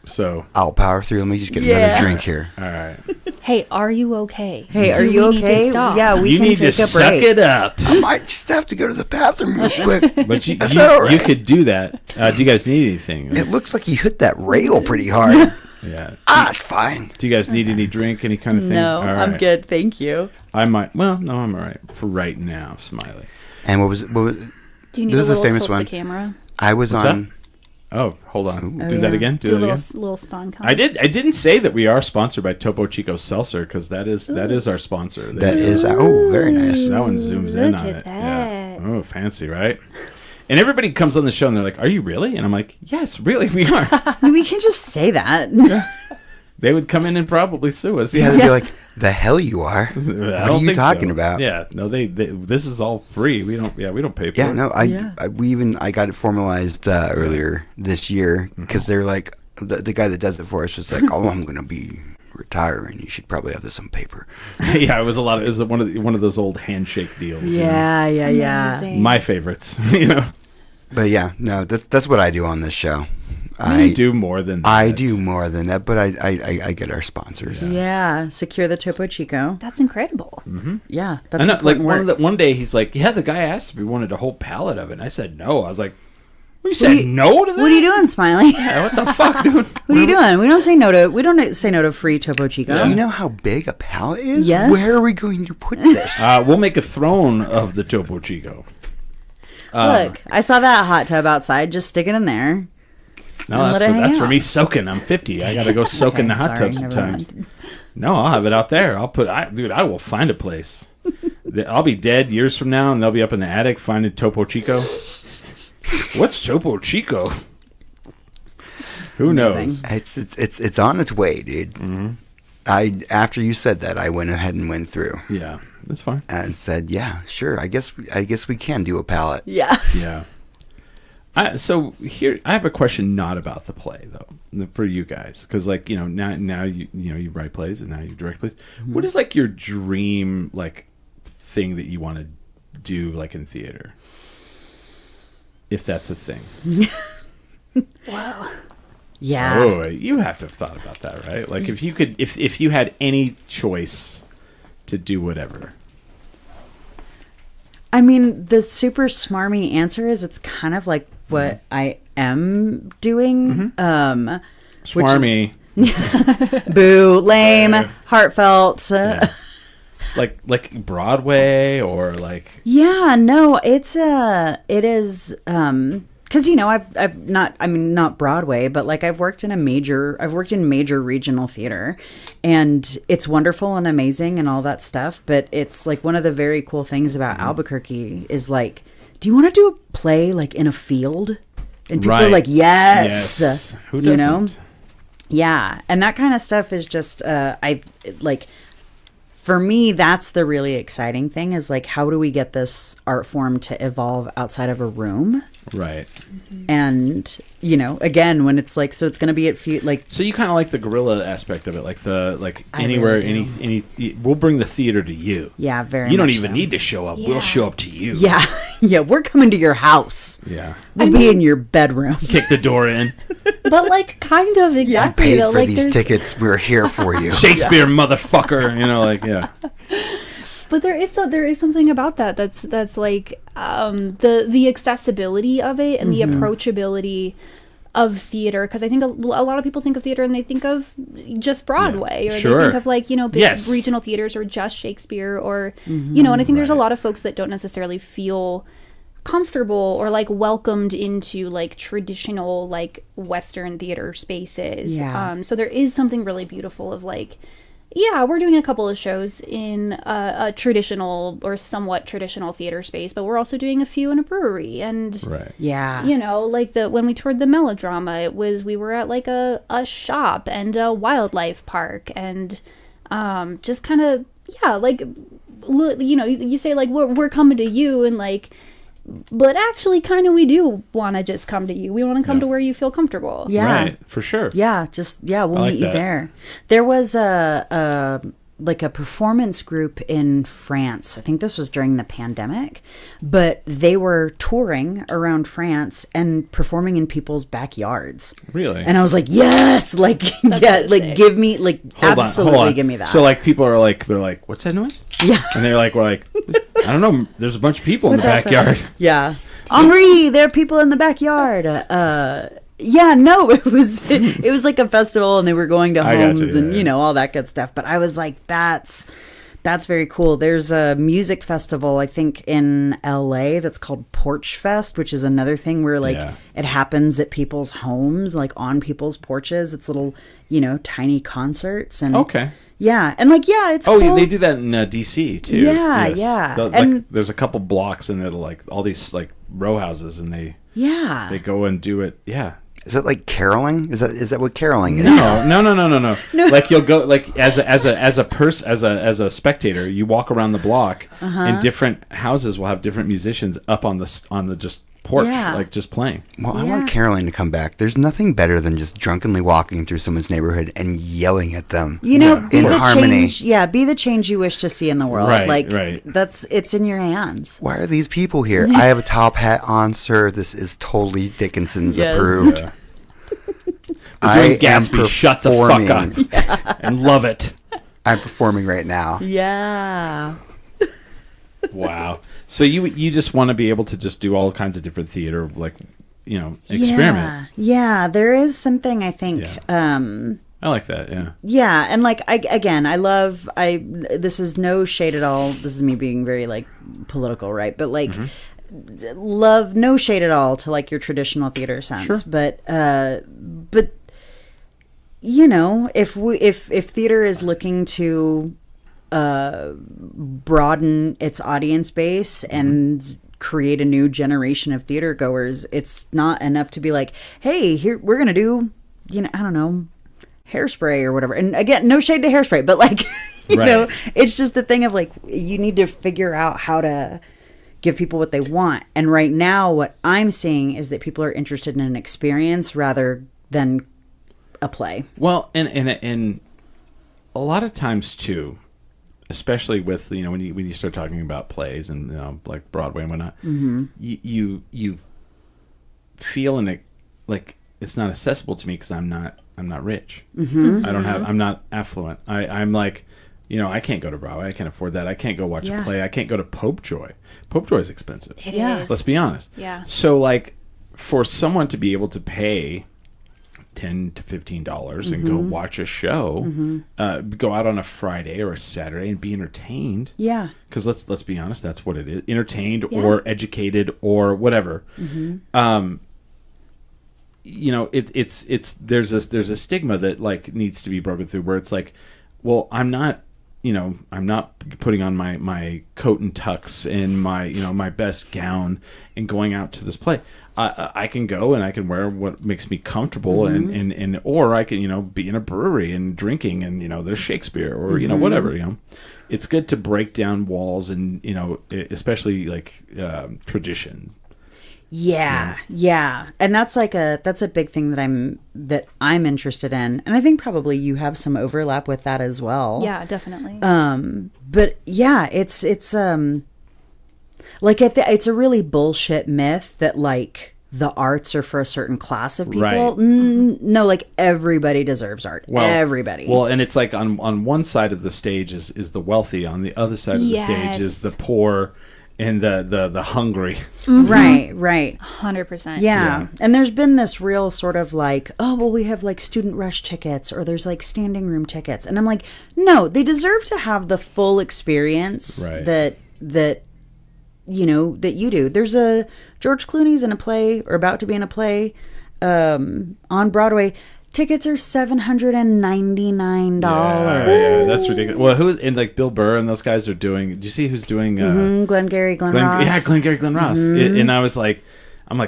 B: So
C: I'll power through. Let me just get
E: Yeah.
C: another drink here.
B: all right.
F: Hey, are you okay?
E: Hey,
F: Do
E: are you
F: we need to
E: okay?
F: stop?
E: Yeah, we
B: You
E: can
B: need
E: take
B: to
E: a
B: suck
E: break.
B: it up.
C: I might just have to go to the bathroom real quick.
B: But you
C: That's all right.
B: could do that. Do you guys need anything?
C: It looks like you hit that rail pretty hard.
B: Yeah.
C: It's fine.
B: Do you guys need any drink, any kind of thing?
E: No,
B: All
E: I'm
B: right.
E: good. Thank you.
B: I might. Well, no, I'm all right for right now, Smiley.
C: And what was it?
F: Do you need
C: This is
F: a
C: the
F: little
C: famous
F: tilt
C: one.
F: to camera?
C: I was
B: What's
C: on.
B: Oh, hold on.
C: Oh,
B: Do that
E: yeah.
B: again.
F: Do a
B: that again.
F: little spawn comment.
B: I didn't say that we are sponsored by Topo Chico Seltzer, because that is our sponsor.
C: That is. Oh, very nice.
B: That one zooms in
F: Look
B: on
F: at
B: it.
F: that.
B: Yeah. Oh, fancy, right? And everybody comes on the show and they're like, "Are you really?" And I'm like, "Yes, really, we are."
E: We can just say that.
B: They would come in and probably sue us.
C: Yeah, they'd be like, "The hell you are?
B: I
C: What
B: don't
C: are you
B: think
C: talking
B: so.
C: about?"
B: Yeah, no, they this is all free. We don't pay for
C: Yeah,
B: it.
C: no, I got it formalized earlier this year because they're like the guy that does it for us was like, "Oh, I'm gonna be retiring. You should probably have this on paper."
B: Yeah, it was one of those old handshake deals. you know?
E: Yeah.
F: Amazing.
B: My favorites, you know.
C: But yeah, no, that's what I do on this show.
B: I do more than that.
C: I do more than that, but I get our sponsors.
E: Yeah. Secure the Topo Chico.
F: That's incredible.
E: Yeah.
B: I
E: That's
B: know, like
E: important work.
B: one day he's like, "Yeah, the guy asked if we wanted a whole pallet of it." And I said no. I was like, "You said no to that?
E: What are you doing, Smiley?
B: Yeah, what the fuck, dude?
E: What are you doing? We don't say no to free Topo Chico.
C: Do you know how big a pallet is?
E: Yes.
C: Where are we going to put this?
B: We'll make a throne of the Topo Chico.
E: Look, I saw that hot tub outside. Just stick it in there.
B: No,
E: And let it hang
B: that's for
E: out.
B: me soaking. I'm 50. I gotta go soak in the hot
E: sorry,
B: tub
E: never
B: sometimes.
E: mind.
B: No, I'll have it out there. I will find a place. I'll be dead years from now, and they'll be up in the attic finding Topo Chico. What's Topo Chico? Who knows?
E: Amazing.
C: It's on its way, dude.
B: Mm-hmm.
C: After you said that, I went ahead and went through
B: Yeah, that's fine.
C: and said, "Yeah, sure. I guess we can do a pallet."
E: Yeah.
B: Yeah. So here, I have a question not about the play though, for you guys, because like now you write plays and now you direct plays. Mm-hmm. What is like your dream like thing that you want to do like in theater, if that's a thing?
F: Wow.
E: Yeah.
B: Oh, you have to have thought about that, right? Like if you could, if you had any choice to do whatever.
E: I mean, the super smarmy answer is it's kind of like what I am doing.
B: Smarmy.
E: Boo, lame, heartfelt.
B: Yeah. Like Broadway or like.
E: Yeah, no, it is, because I've not Broadway, but like I've worked in major regional theater, and it's wonderful and amazing and all that stuff. But it's like one of the very cool things about Albuquerque is like, do you want to do a play like in a field? And people are like, yes.
B: Who doesn't?
E: Yeah, and that kind of stuff is just for me, that's the really exciting thing is like, how do we get this art form to evolve outside of a room?
B: Right.
E: And, again, when it's like, so it's going to be
B: so you kind of like the guerrilla aspect of it, like
E: I
B: anywhere,
E: really
B: we'll bring the theater to you.
E: Yeah, very
B: You don't
E: much
B: even
E: so.
B: need to show up. We'll show up to you.
E: Yeah. Yeah, we're coming to your house.
B: Yeah.
E: We'll be in your bedroom.
B: Kick the door in.
F: But like kind of exactly
C: Paid
F: though.
C: for
F: Like
C: these
F: there's
C: tickets. We're here for you.
B: Shakespeare, motherfucker. Yeah.
F: But there is something about that's like the accessibility of it and the approachability of theater, because I think a lot of people think of theater and they think of just Broadway, or they think of like big regional theaters or just Shakespeare, or and I think there's a lot of folks that don't necessarily feel comfortable or like welcomed into like traditional like Western theater spaces. So there is something really beautiful of like, yeah, we're doing a couple of shows in a traditional or somewhat traditional theater space, but we're also doing a few in a brewery. And, like when we toured the Melodrama, we were at like a shop and a wildlife park, and just kind of, like, you say like, we're coming to you, and like, but actually kind of we do want to just come to you. We want to come to where you feel comfortable.
E: Yeah.
B: Right, for sure.
E: Yeah, we'll meet you there. There was a performance group in France. I think this was during the pandemic, but they were touring around France and performing in people's backyards.
B: Really?
E: And I was like, yes, like,
F: sick.
E: give me, like,
B: hold on.
E: give me that.
B: So like people are like, they're like, what's that noise?
E: Yeah.
B: And we're like, I don't know. There's a bunch of people in the backyard.
E: Yeah. Henri, there are people in the backyard. Yeah, no, it was like a festival, and they were going to homes and all that good stuff. But I was like, that's very cool. There's a music festival, I think, in LA that's called Porch Fest, which is another thing where like it happens at people's homes, like on people's porches. It's little, tiny concerts and yeah, and like it's cool.
B: They do that in DC too.
E: And
B: there's a couple blocks and it'll like all these like row houses, and they go and do it. Yeah.
C: Is it like caroling? Is that what caroling is?
B: No. Like you'll go like as a spectator, you walk around the block, and different houses will have different musicians up on the just porch, like just playing.
C: Well, I want caroling to come back. There's nothing better than just drunkenly walking through someone's neighborhood and yelling at them.
E: Be
C: in
E: the
C: harmony.
E: Change. Yeah, be the change you wish to see in the world.
B: Right.
E: It's in your hands.
C: Why are these people here? I have a top hat on, sir. This is totally Dickinson's approved.
B: Yeah. I Gatsby, shut the fuck up and love it.
C: I'm performing right now.
E: Yeah.
B: Wow. So you just want to be able to just do all kinds of different theater, like, experiment.
E: Yeah. There is something, I think.
B: I like that. Yeah.
E: Yeah. And like, this is no shade at all. This is me being very like political, right? But like, love, no shade at all to like your traditional theater sense.
B: Sure.
E: But if theater is looking to broaden its audience base and create a new generation of theater goers, it's not enough to be like, hey, here we're gonna do I don't know, Hairspray or whatever. And again, no shade to Hairspray, but like it's just a thing of like, you need to figure out how to give people what they want. And right now, what I'm seeing is that people are interested in an experience rather than a play.
B: Well, and a lot of times too, especially with when you start talking about plays and like Broadway and whatnot, you feel like it's not accessible to me because I'm not rich. I'm not affluent. I'm like, I can't go to Broadway. I can't afford that. I can't go watch a play. I can't go to Pope Joy. Pope Joy is expensive.
F: It is.
B: Let's be honest.
F: Yeah.
B: So like, for someone to be able to pay $10 to $15 and go watch a show, go out on a Friday or a Saturday and be entertained.
E: Yeah.
B: Because let's be honest, that's what it is: entertained or educated or whatever. It's there's a stigma that like needs to be broken through, where it's like, well, I'm not putting on my coat and tux and my best gown and going out to this play. I can go and I can wear what makes me comfortable and or I can be in a brewery and drinking and there's Shakespeare or whatever. It's good to break down walls and especially like traditions.
E: Yeah. And that's a big thing that I'm interested in. And I think probably you have some overlap with that as well.
F: Yeah, definitely.
E: But yeah, it's like it's a really bullshit myth that like the arts are for a certain class of people.
B: Right.
E: No, like everybody deserves art. Everybody.
B: Well, and it's like on one side of the stage is the wealthy, on the other side of the stage is the poor and the hungry.
E: Right.
F: 100%.
E: Yeah. And there's been this real sort of like, oh, well, we have like student rush tickets or there's like standing room tickets. And I'm like, no, they deserve to have the full experience that you do. There's a George Clooney's in a play or about to be in a play on Broadway. Tickets are $799.
B: Yeah, that's ridiculous. Well, who's in like Bill Burr and those guys are doing? Do you see who's doing?
E: Glengarry Glen Ross.
B: Yeah, Glengarry Glen Ross. And I was like,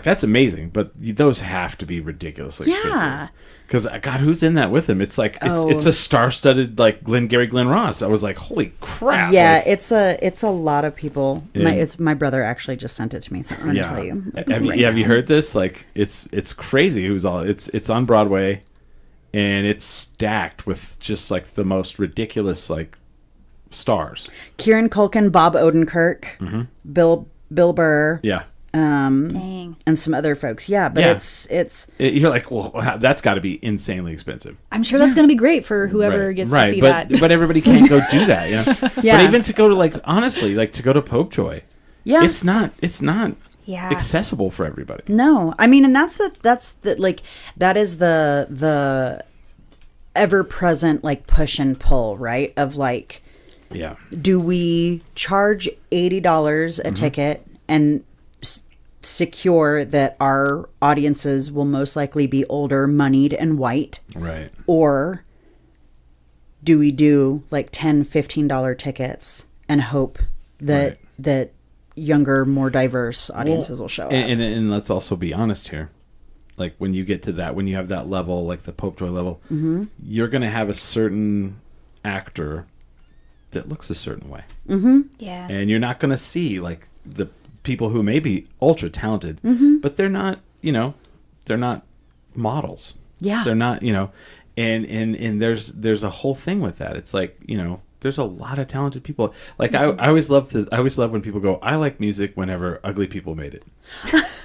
B: that's amazing, but those have to be ridiculously expensive. Because God, who's in that with him? It's like it's a star-studded like Glengarry Glen Ross. I was like, holy crap!
E: Yeah,
B: like,
E: it's a lot of people. My brother actually just sent it to me, so I'm gonna tell you.
B: Have you heard this? Like, it's crazy. It's on Broadway, and it's stacked with just like the most ridiculous like stars.
E: Kieran Culkin, Bob Odenkirk, Bill Burr.
B: Yeah.
F: Dang.
E: And some other folks. Yeah, but it's
B: you're like, well, that's got to be insanely expensive.
F: I'm sure that's going to be great for whoever gets to see that.
B: But everybody can't go do that, But even to go to like, honestly, like to go to Pope Joy, it's not accessible for everybody.
E: No, I mean, and that is the ever present like push and pull, right? Of like, do we charge $80 a ticket and secure that our audiences will most likely be older, moneyed, and white?
B: Right.
E: Or do we do like $10, $15 tickets and hope that younger, more diverse audiences will show up?
B: And let's also be honest here. Like when you get to that, when you have that level, like the Pope Joy level, you're going to have a certain actor that looks a certain way.
F: Yeah.
B: And you're not going to see like the people who may be ultra talented, but they're not, they're not models.
E: Yeah.
B: They're not, and there's a whole thing with that. It's like, there's a lot of talented people. Like I always love when people go, I like music whenever ugly people made it.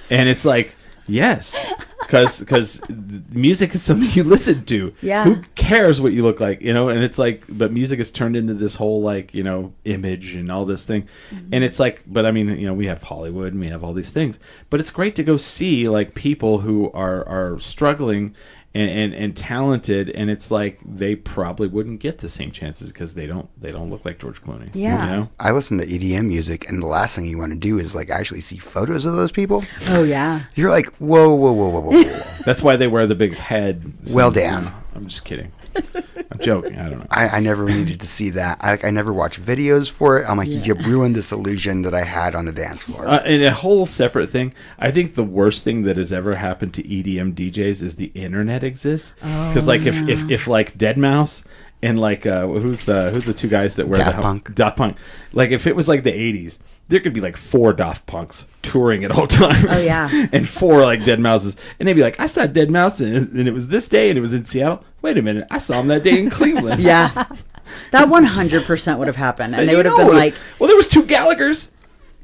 B: And it's like, yes, because music is something you listen to.
E: Yeah.
B: Who cares what you look like, And it's like, but music has turned into this whole like, image and all this thing. And it's like, but I mean, we have Hollywood and we have all these things. But it's great to go see like people who are struggling and talented, and it's like they probably wouldn't get the same chances because they don't look like George Clooney.
E: Yeah.
C: I listen to EDM music, and the last thing you want to do is like actually see photos of those people.
E: Oh yeah.
C: You're like, whoa.
B: That's why they wear the big head.
C: Well, damn.
B: I'm just kidding. I'm joking. I don't know.
C: I never needed to see that. I never watched videos for it. I'm like, you ruined this illusion that I had on the dance floor.
B: And a whole separate thing, I think the worst thing that has ever happened to EDM DJs is the internet exists. Because if like Deadmau5 and like who's the two guys that wear
C: Daft
B: the
C: Punk.
B: Daft Punk. Like if it was like the 80s, there could be like 4 Daft Punks touring at all times.
E: Oh, yeah.
B: And 4 like Dead Mouses, and they'd be like, I saw Dead Mouse, and it was this day, and it was in Seattle. Wait a minute, I saw him that day in Cleveland.
E: Yeah. That 100% would have happened. And they
B: You
E: would have
B: know
E: been
B: it.
E: like,
B: well, there was 2 Gallaghers.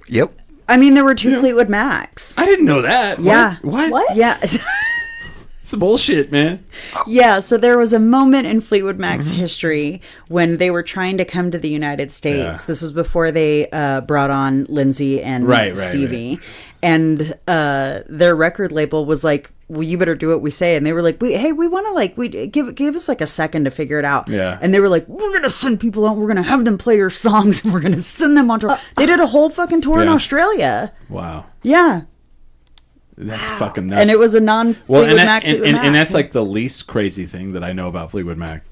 C: Yep.
E: I mean, there were 2 Fleetwood Macs.
B: I didn't know that.
E: Yeah.
B: What?
E: Yeah.
B: Some bullshit, man.
E: Yeah, so there was a moment in Fleetwood Mac's history when they were trying to come to the United States.
B: Yeah.
E: This was before they brought on Lindsay and
B: Right,
E: Stevie. And their record label was like, well, you better do what we say. And they were like, we want to like, give us like a second to figure it out.
B: Yeah.
E: And they were like, we're going to send people out. We're going to have them play your songs. And we're going to send them on tour. They did a whole fucking tour in
B: Yeah.
E: Australia.
B: Wow.
E: Yeah.
B: That's fucking nuts.
E: And it was a non-Fleetwood
B: and
E: Mac. Fleetwood Mac.
B: and that's like the least crazy thing that I know about Fleetwood Mac.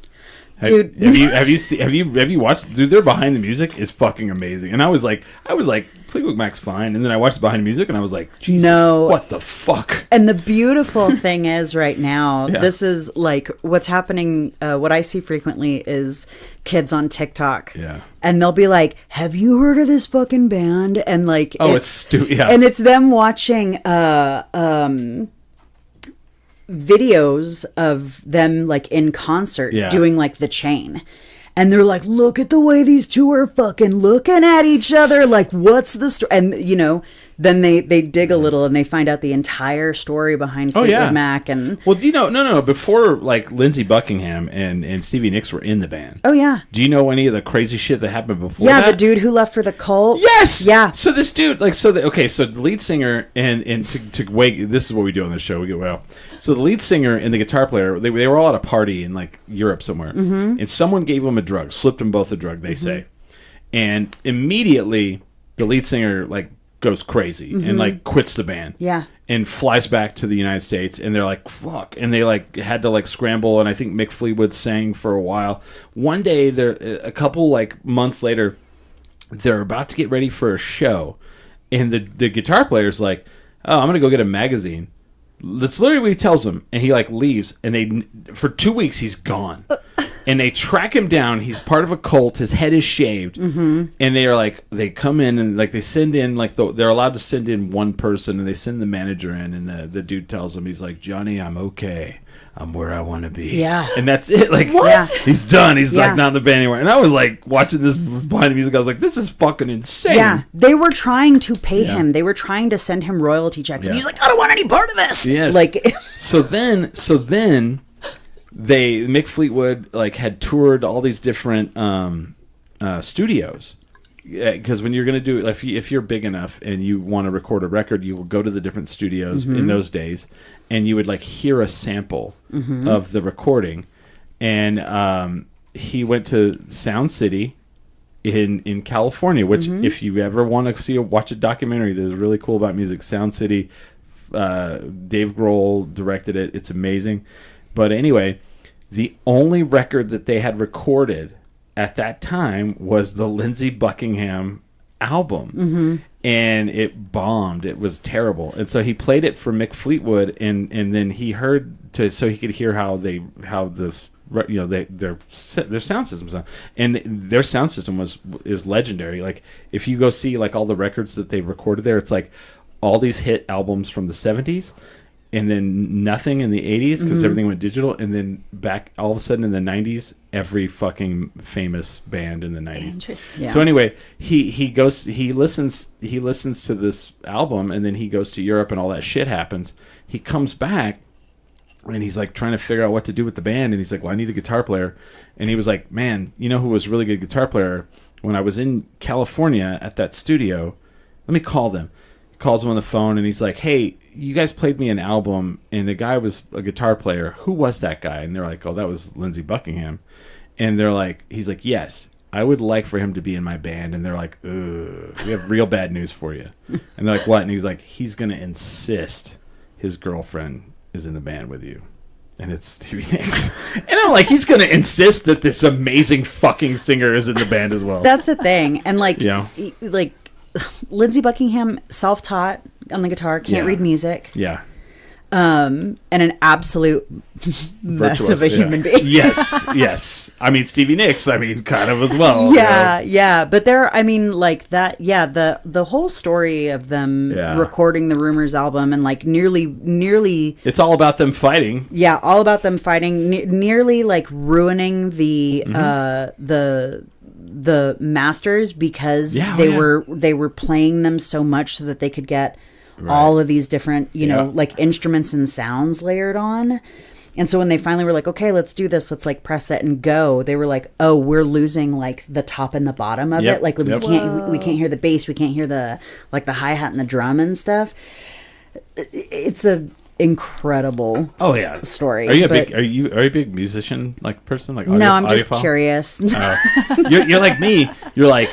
E: Dude.
B: have you watched? Dude, their behind the music is fucking amazing. And I was like, Fleetwood Mac's fine. And then I watched behind the music, and I was like, Jesus,
E: No.
B: what the fuck?
E: And the beautiful thing is right now,
B: Yeah.
E: this is like what's happening. What I see frequently is kids on TikTok.
B: Yeah.
E: And they'll be like, have you heard of this fucking band? And like,
B: Oh, it's stupid. Yeah.
E: And it's them watching videos of them like in concert
B: Yeah.
E: doing like The Chain. And they're like, look at the way these two are fucking looking at each other. Like, what's the story? And, you know, then they dig a little and they find out the entire story behind Fleetwood Mac. And
B: well, do you know? No. Before like Lindsey Buckingham and Stevie Nicks were in the band.
E: oh, yeah.
B: Do you know any of the crazy shit that happened before?
E: Yeah,
B: that?
E: the dude who left for the cult.
B: Yes.
E: Yeah.
B: So this dude, like, so the lead singer and to wake. This is what we do on this show. We get well. So the lead singer and the guitar player, they were all at a party in like Europe somewhere, and someone gave them a drug, slipped them both a drug. They say, and immediately the lead singer like goes crazy and like quits the band.
E: Yeah.
B: And flies back to the United States, and they're like, fuck. And they like had to like scramble, and I think Mick Fleetwood sang for a while. One day, a couple like months later, they're about to get ready for a show, and the guitar player's like, oh, I'm gonna go get a magazine. That's literally what he tells them, and he like leaves, and for 2 weeks he's gone. And they track him down. He's part of a cult. His head is shaved, and they are like, they come in and like they send in like they're allowed to send in one person, and they send the manager in, and the dude tells him, he's like, Johnny, I'm okay. I'm where I want to be.
E: Yeah.
B: And that's it. Like,
E: What? Yeah.
B: He's done. He's
E: Yeah.
B: like not in the band anymore. And I was like watching this behind the music. I was like, this is fucking insane.
E: Yeah, they were trying to pay
B: Yeah.
E: him. They were trying to send him royalty checks, and
B: Yeah.
E: he's like, "I don't want any part of this."
B: Yes.
E: Like,
B: So then Mick Fleetwood like had toured all these different studios. Because when you're going to do it, if you're big enough and you want to record a record, you will go to the different studios in those days, and you would like hear a sample of the recording. And he went to Sound City in California, which if you ever want to watch a documentary that is really cool about music, Sound City, Dave Grohl directed it. It's amazing. But anyway, the only record that they had recorded at that time was the Lindsey Buckingham album, and it bombed. It was terrible, and so he played it for Mick Fleetwood, and then he heard so he could hear how their sound system sound, and their sound system is legendary. Like if you go see like all the records that they recorded there, it's like all these hit albums from the 70s. And then nothing in the 80s because everything went digital, and then back all of a sudden in the 90s, every fucking famous band in the 90s.
F: Interesting.
E: Yeah.
B: So anyway, he listens to this album, and then he goes to Europe, and all that shit happens. He comes back, and he's like trying to figure out what to do with the band, and he's like, well, I need a guitar player. And he was like, man, you know who was a really good guitar player? When I was in California at that studio, let me call them. He calls them on the phone, and he's like, hey, you guys played me an album, and the guy was a guitar player. Who was that guy? And they're like, oh, that was Lindsey Buckingham. And they're like, he's like, yes, I would like for him to be in my band. And they're like, ugh, we have real bad news for you. And they're like, what? And he's like, he's going to insist his girlfriend is in the band with you. And it's Stevie Nicks. And I'm like, he's going to insist that this amazing fucking singer is in the band as well.
E: that's the thing. And like,
B: Yeah.
E: like Lindsey Buckingham, self-taught on the guitar, can't
B: Yeah.
E: read music.
B: Yeah.
E: and an absolute mess of a
B: Virtuoso,
E: human being.
B: Yes. I mean, Stevie Nicks, kind of as well.
E: Yeah. But the whole story of them recording the Rumors album and like nearly.
B: It's all about them fighting.
E: Yeah, all about them fighting, nearly like ruining the masters because they were playing them so much so that they could get all of these different, like instruments and sounds layered on. And so when they finally were like, okay, let's do this, let's like press it and go, they were like, oh, we're losing like the top and the bottom of it. Like we can't hear the bass, we can't hear the like the hi-hat and the drum and stuff. It's a incredible story.
B: Are you a big musician like person? Like
E: no, I'm just curious.
B: You're like me. You're like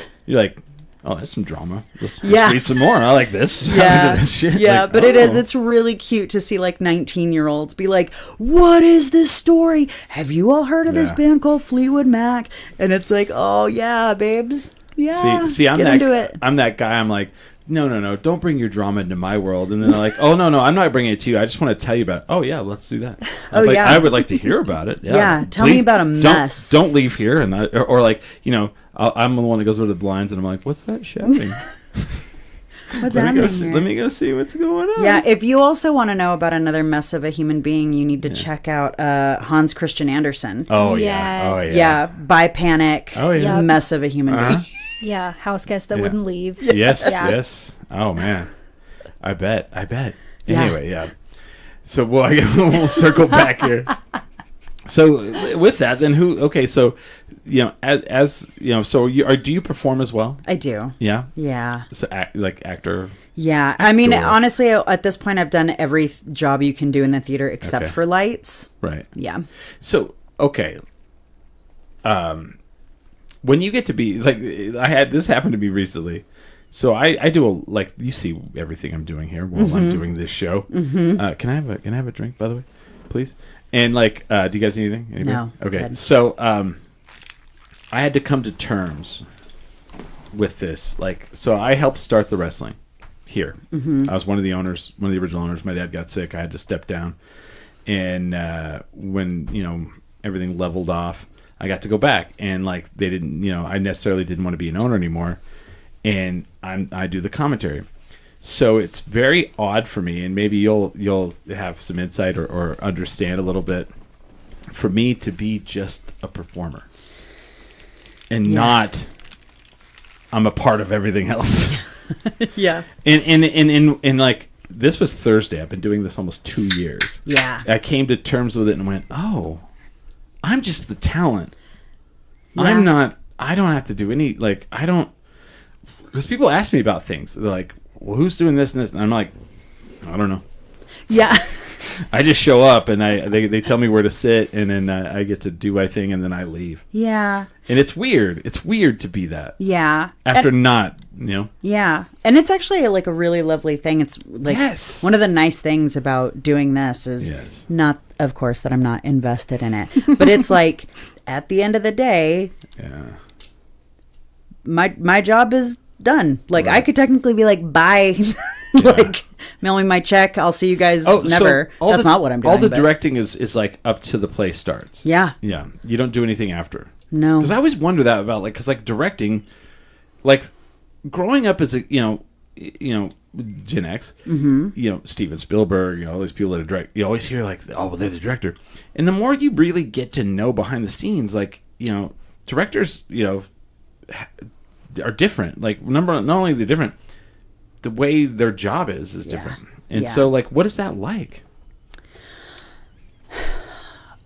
B: oh, that's some drama. Let's read some more. I like this.
E: Yeah.
B: This shit.
E: Yeah,
B: like,
E: but it's really cute to see like 19-year-olds be like, what is this story? Have you all heard of this band called Fleetwood Mac? And it's like, oh yeah, babes. Yeah.
B: See, I'm
E: get into it.
B: I'm that guy. I'm like, no, don't bring your drama into my world. And then they're like, oh no, I'm not bringing it to you. I just want to tell you about it. Oh yeah, let's do that. I would like to hear about it. Yeah,
E: tell me about a mess.
B: Don't leave here. And or like, I'm the one that goes over to the blinds and I'm like, what's that shouting?
E: What's happening here?
B: Let me go see what's going on.
E: Yeah, if you also want to know about another mess of a human being, you need to check out Hans Christian Andersen.
B: Oh yeah. Oh yeah.
E: Yeah, by Panic.
B: Oh yeah.
E: Mess of a human being.
F: Yeah, house guest that wouldn't leave.
B: Yes. Oh man, I bet. Anyway, yeah. So we'll circle back here. So with that, then so as so do you perform as well?
E: I do.
B: Yeah.
E: Yeah.
B: So actor.
E: Yeah, I mean, honestly, at this point, I've done every job you can do in the theater except for lights.
B: Right.
E: Yeah.
B: So okay. When you get to be like, this happened to me recently. So I do you see everything I'm doing here while I'm doing this show. Mm-hmm. Can I have a drink, by the way, please? And do you guys need anything? Anybody?
E: No.
B: Okay.
E: Good.
B: So I had to come to terms with this. So I helped start the wrestling here. Mm-hmm. I was one of the original owners. My dad got sick. I had to step down, and when everything leveled off, I got to go back, and they didn't, I necessarily didn't want to be an owner anymore, and I do the commentary. So it's very odd for me, and maybe you'll have some insight or understand a little bit, for me to be just a performer, and not I'm a part of everything else.
E: Yeah.
B: And this was Thursday. I've been doing this almost 2 years.
E: Yeah.
B: I came to terms with it and went, oh, I'm just the talent.
E: Yeah.
B: I don't have to do any, because people ask me about things. They're like, well, who's doing this and this? And I'm like, I don't know.
E: Yeah.
B: I just show up and they tell me where to sit, and then I get to do my thing, and then I leave.
E: Yeah.
B: And it's weird. It's weird to be that.
E: Yeah.
B: After not.
E: Yeah. And it's actually a really lovely thing. It's one of the nice things about doing this is not, of course, that I'm not invested in it, but it's at the end of the day, my job is done. Right. I could technically be bye, mail me my check. I'll see you guys never.
B: So
E: that's not what I'm doing.
B: All the directing is up to the play starts.
E: Yeah.
B: Yeah. You don't do anything after.
E: No.
B: Because I always wonder that about because directing, growing up as a Gen X, Steven Spielberg, all these people that are direct, you always hear they're the director, and the more you really get to know behind the scenes, directors, are different. Not only they're different, the way their job is different. And so what is that like?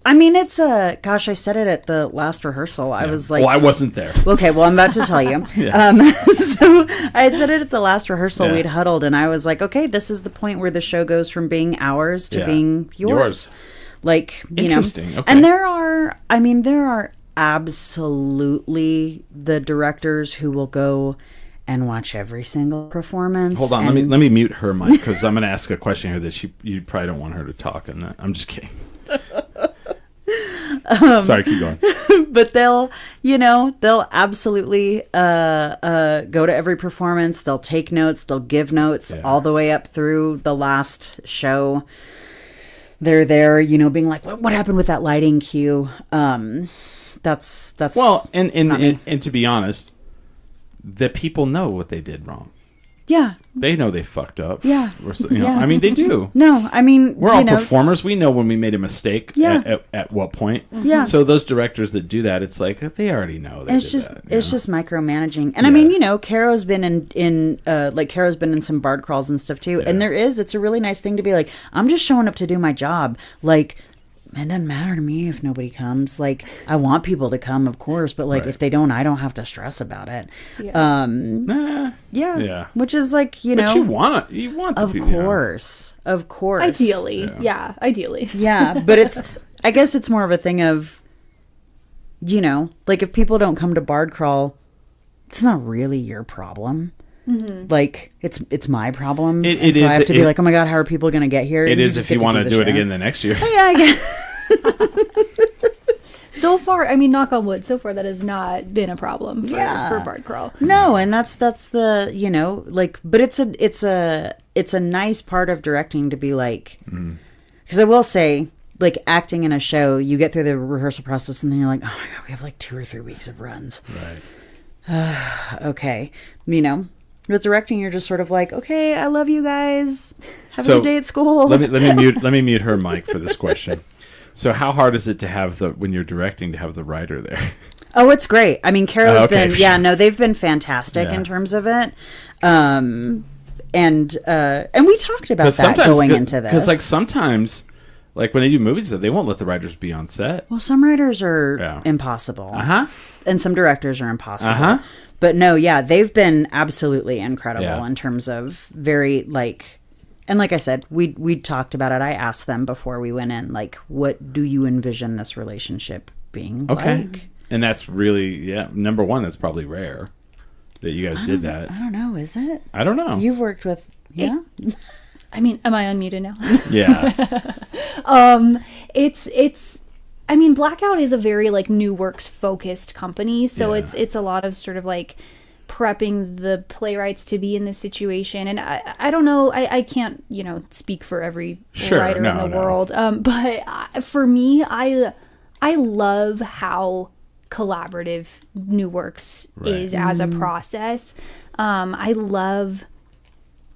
E: I mean, it's gosh, I said it at the last rehearsal. I was like,
B: well, I wasn't there.
E: Okay, well, I'm about to tell you. So I had said it at the last rehearsal. We'd huddled, and I was like, okay, this is the point where the show goes from being ours to being yours.
B: Interesting. Okay.
E: And there are absolutely the directors who will go and watch every single performance.
B: Hold on, let me mute her mic, because I'm going to ask a question here that you probably don't want her to talk. And I'm just kidding. Sorry, keep going.
E: But they'll absolutely go to every performance. They'll take notes. They'll give notes all the way up through the last show. they're there, you know, being like, what happened with that lighting cue? That's
B: well, and
E: not me.
B: and to be honest, the people know what they did wrong.
E: Yeah.
B: They know they fucked up.
E: Yeah.
B: I mean, they do.
E: No, I mean,
B: We're all performers. We know when we made a mistake.
E: Yeah.
B: At what point.
E: Yeah.
B: So those directors that do that, it's like they already know.
E: It's just micromanaging. And I mean, you know, Caro's been Caro's been in some Bard crawls and stuff too.
B: Yeah.
E: And it's a really nice thing to be like, I'm just showing up to do my job. Like, it doesn't matter to me if nobody comes. Like, I want people to come, of course, but like, if they don't, I don't have to stress about it.
B: Yeah.
E: Yeah. Which is like, you know,
B: but you want
E: of course.
F: Ideally. Yeah, ideally.
E: Yeah, but I guess it's more of a thing of, you know, like if people don't come to Bard Crawl, it's not really your problem. Mm-hmm. Like it's my problem. So I have to be like, oh my god, how are people going to get here?
B: It is if you want to do it again the next year.
E: Yeah, I guess.
F: So far, I mean, knock on wood, so far that has not been a problem for Bard Crawl.
E: No, and that's the, you know, like, but it's a nice part of directing to be like, because I will say, like, acting in a show, you get through the rehearsal process and then you're like, oh my god, we have like 2 or 3 weeks of runs.
B: Right.
E: Okay, you know. With directing, you're just sort of like, okay, I love you guys. Have a good day at school.
B: Let me mute her mic for this question. So how hard is it to have when you're directing to have the writer there?
E: Oh, it's great. I mean, Caro's they've been fantastic in terms of it. And we talked about that going into this.
B: Because like sometimes, like when they do movies, they won't let the writers be on set.
E: Well, some writers are impossible. And some directors are impossible. But no, they've been absolutely incredible in terms of very like, and like I said, we talked about it. I asked them before we went in, like, what do you envision this relationship being like?
B: And that's really, number one, that's probably rare that you guys did that.
E: I don't know, is it?
B: I don't know.
E: You've worked with,
F: I mean, am I unmuted now?
B: Yeah.
F: I mean, Blackout is a very like new works focused company, so it's a lot of sort of like prepping the playwrights to be in this situation. And I don't know, I can't, you know, speak for every writer in the world, but for me, I love how collaborative new works is as a process. I love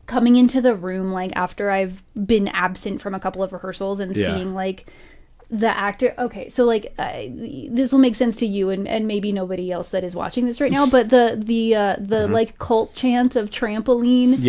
F: coming into the room like after I've been absent from a couple of rehearsals and seeing like the actor. Okay, so like this will make sense to you and maybe nobody else that is watching this right now, but the like cult chant of trampoline,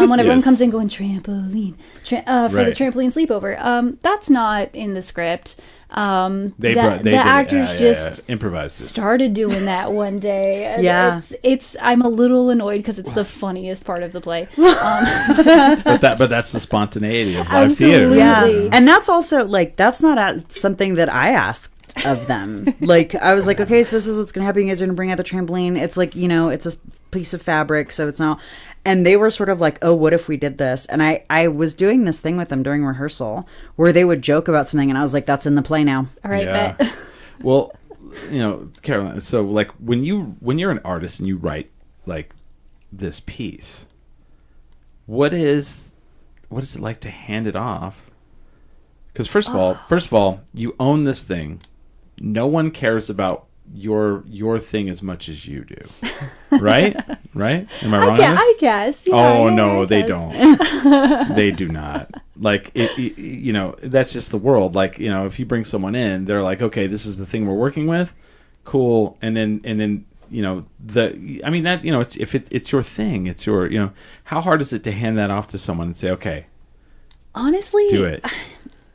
F: when everyone comes in going trampoline for the trampoline sleepover, that's not in the script. The actors just
B: improvised it.
F: Started doing that one day. And it's I'm a little annoyed because it's the funniest part of the play.
B: But that's the spontaneity of live theater.
E: Yeah, and that's also like that's not something that I asked of them. Like I was like, okay, so this is what's gonna happen. You guys are gonna bring out the trampoline. It's like, you know, it's a piece of fabric, so it's not. And they were sort of like, oh, what if we did this? And I was doing this thing with them during rehearsal where they would joke about something, and I was like, that's in the play now.
F: All right, bet.
B: Well, you know, Caroline, so like when you're an artist and you write like this piece, what is it like to hand it off? Because first of all, you own this thing. No one cares about your thing as much as you do, right? Am I wrong?
F: I guess. Yeah,
B: oh no, they don't. They do not. Like you know, that's just the world. Like, you know, if you bring someone in, they're like, okay, this is the thing we're working with, cool. And then you know that you know it's your thing, it's your, you know, how hard is it to hand that off to someone and say, okay,
F: honestly,
B: do it.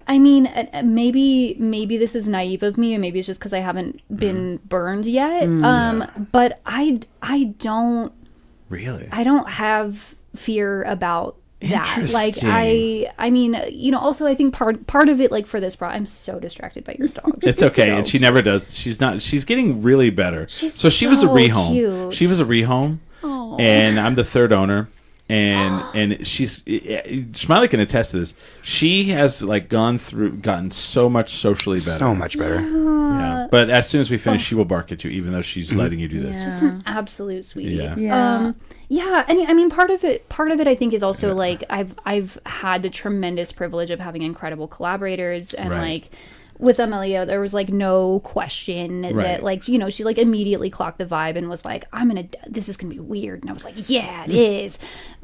F: I mean, maybe this is naive of me, and maybe it's just because I haven't been burned yet. But I don't
B: really.
F: I don't have fear about that. Like I mean, you know. Also, I think part of it, like for this, I'm so distracted by your dog.
B: It's okay, and she never does. She's getting really better. She was a rehome.
F: Cute.
B: She was a rehome, and I'm the third owner. and she's Smiley can attest to this. She has like gotten so much socially better,
C: So much better.
B: Yeah. But as soon as we finish, she will bark at you, even though she's letting you do this.
F: Just an absolute sweetie.
B: Yeah.
E: Yeah.
F: And I mean, part of it, I think, is also like I've had the tremendous privilege of having incredible collaborators, and like with Amelia, there was like no question that like, you know, she like immediately clocked the vibe and was like, this is gonna be weird, and I was like, yeah, it is.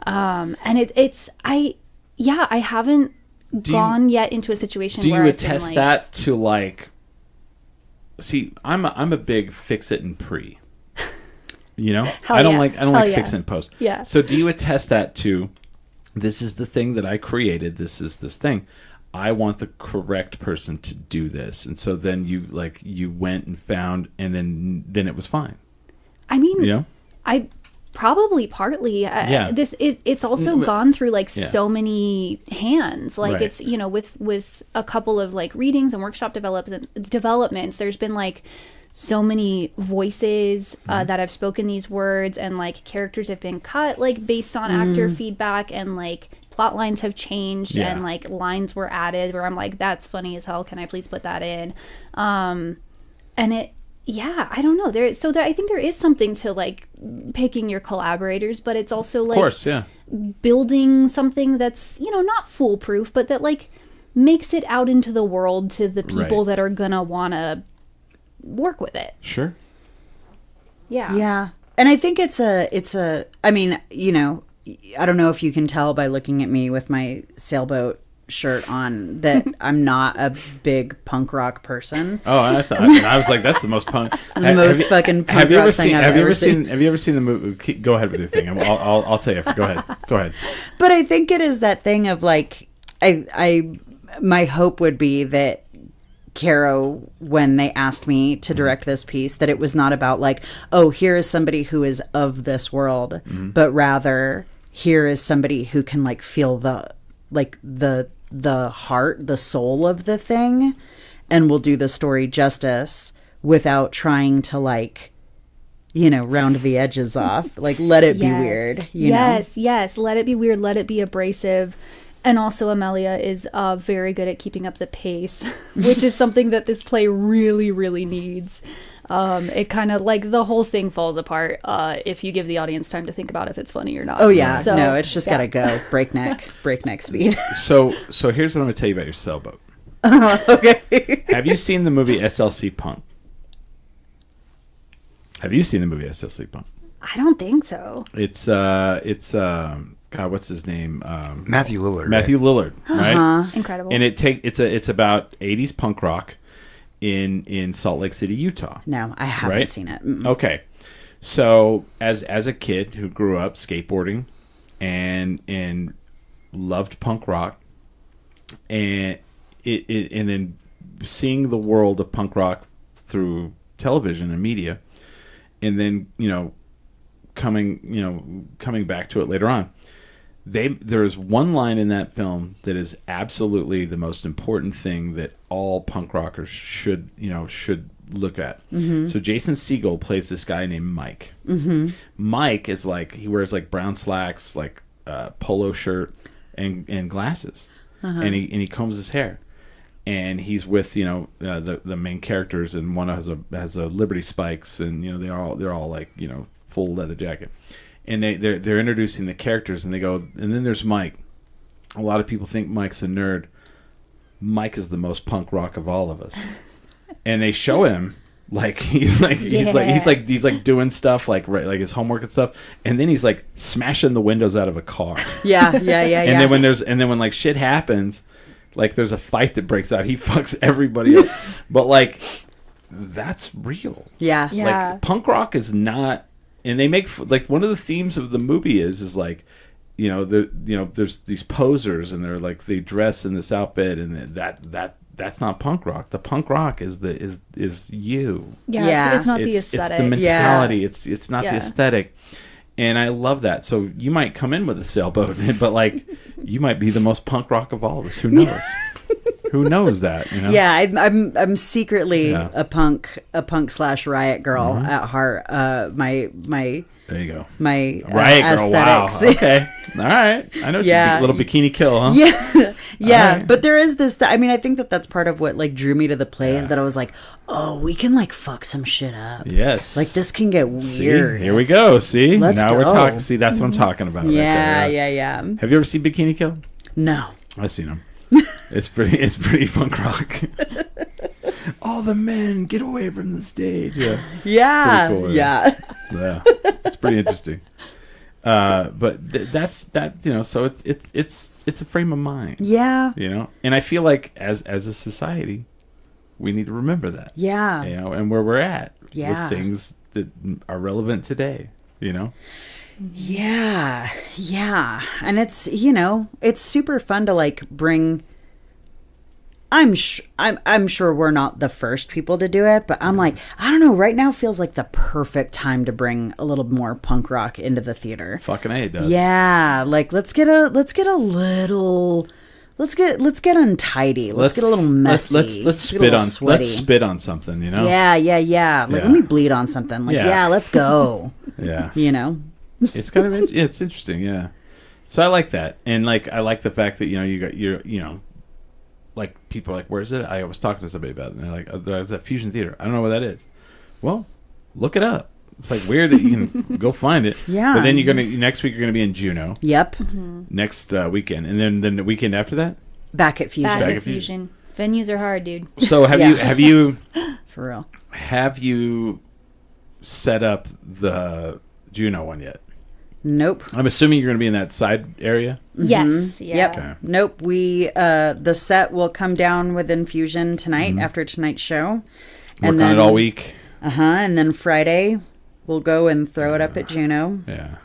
F: And I haven't gone yet into a situation
B: do
F: where
B: you
F: I've been,
B: attest
F: like,
B: that to like, see, I'm a big fix it and pre. You know, I don't like fix it and post.
F: Yeah.
B: So do you attest that to, this is the thing that I created, this is this thing, I want the correct person to do this, and so then you went and found, and then it was fine.
F: I mean,
B: you know,
F: I probably partly it's also gone through like so many hands, like it's, you know, with a couple of like readings and workshop developments, there's been like so many voices that have spoken these words, and like characters have been cut like based on actor feedback, and like plot lines have changed, and like lines were added where I'm like, that's funny as hell, can I please put that in? And it, I don't know, I think there is something to like picking your collaborators, but it's also like,
B: of course,
F: building something that's, you know, not foolproof, but that like makes it out into the world to the people that are gonna wanna work with it.
B: Sure.
E: Yeah. And I think it's a I mean, you know, I don't know if you can tell by looking at me with my sailboat shirt on that I'm not a big punk rock person.
B: Oh, I was like, that's the most punk.
E: Fucking punk rock thing I've ever seen.
B: Have you ever seen the movie? Go ahead with your thing. I'll tell you. Go ahead.
E: But I think it is that thing of like, my hope would be that Caro, when they asked me to direct this piece, that it was not about like, oh, here is somebody who is of this world, but rather here is somebody who can like feel the heart, the soul of the thing, and will do the story justice without trying to like, you know, round the edges off. Like, let it be weird.
F: Yes. Let it be weird. Let it be abrasive. And also, Amelia is very good at keeping up the pace, which is something that this play really, really needs. It kind of like the whole thing falls apart if you give the audience time to think about if it's funny or not.
E: Oh yeah, so, no, it's just gotta go breakneck speed.
B: So here's what I'm gonna tell you about your sailboat.
E: Okay.
B: Have you seen the movie SLC Punk? I don't think so. It's God, what's his name?
C: Matthew Lillard.
B: Matthew Lillard, right?
F: Incredible.
B: And it's about 80s punk rock in Salt Lake City, Utah.
E: No, I haven't seen it. Mm-mm.
B: Okay. So as a kid who grew up skateboarding and loved punk rock, and and then seeing the world of punk rock through television and media, and then, you know, coming back to it later on. There is one line in that film that is absolutely the most important thing that all punk rockers should look at. Mm-hmm. So Jason Segel plays this guy named Mike. Mm-hmm. Mike is like, he wears like brown slacks, like polo shirt and glasses, and he combs his hair, and he's with the main characters, and one has a Liberty Spikes, and they're all like full leather jacket. And they're introducing the characters, and they go, and then there's Mike. A lot of people think Mike's a nerd. Mike is the most punk rock of all of us. And they show him like he's doing stuff like his homework and stuff, and then he's like smashing the windows out of a car.
E: Yeah. And
B: then when like shit happens, like there's a fight that breaks out, he fucks everybody up. But like that's real.
E: Yeah.
B: Like punk rock is not. And they make like one of the themes of the movie is like, there's these posers, and they're like, they dress in this outfit, and that's not punk rock. The punk rock is you.
F: Yeah. It's not the aesthetic.
B: It's the mentality. Yeah. It's not the aesthetic. And I love that. So you might come in with a sailboat, but like you might be the most punk rock of all of us. Who knows? Who knows that? You know?
E: Yeah, I'm secretly
B: Yeah.
E: a punk / riot girl at heart. My
B: There you go.
E: my
B: Riot girl. Wow.
E: aesthetics.
B: Okay. All right. I know.
E: Yeah.
B: Little bikini kill, huh?
E: Yeah,
B: right.
E: but there is this. I mean, I think that's part of what like drew me to the play is that I was like, oh, we can like fuck some shit up.
B: Yes.
E: Like this can get
B: See?
E: weird.
B: Here we go. See,
E: Let's
B: now we're
E: go.
B: talking. See, that's what I'm talking about.
E: Yeah,
B: right there.
E: yeah.
B: Have you ever seen Bikini Kill?
E: No.
B: I've seen them. It's pretty punk rock. All the men get away from the stage. Yeah.
E: Yeah.
B: pretty cool,
E: yeah.
B: Yeah. It's pretty interesting. But that's that. You know, so it's a frame of mind.
E: Yeah.
B: You know, and I feel like as a society, we need to remember that.
E: Yeah.
B: You know, and where we're at
E: Yeah.
B: with things that are relevant today. You know.
E: Yeah. Yeah. And it's, you know, it's super fun to like bring. I'm sure we're not the first people to do it, but I'm like, I don't know, right now feels like the perfect time to bring a little more punk rock into the theater.
B: Fucking A, it does.
E: Yeah, like let's get untidy. Let's get a little messy.
B: Let's spit on something, you know?
E: Yeah. Like
B: Yeah.
E: let me bleed on something. Like
B: Yeah.
E: let's go.
B: Yeah.
E: You know.
B: It's kind of it's interesting, yeah. So I like that. And like I like the fact that, you know, you know, like people are like, where's it? I was talking to somebody about it and they're like, oh, there's that Fusion Theater. I don't know what that is. Well, look it up. It's like weird that you can go find it.
E: Yeah.
B: But then next week you're gonna be in Juneau.
E: Yep.
B: Next weekend. And then the weekend after that?
E: Back at Fusion.
F: Back
B: Back
F: at
B: at Fusion.
F: Fusion. Venues are hard, dude.
B: So
E: Yeah.
B: have you
E: For real.
B: have you set up the Juneau one yet?
E: Nope.
B: I'm assuming you're gonna be in that side area.
F: Yes. Yeah.
E: Yep.
B: Okay.
E: Nope. We the set will come down with Infusion tonight after tonight's show.
B: Work on it all week.
E: And then Friday we'll go and throw it up at Juneau
B: Yeah.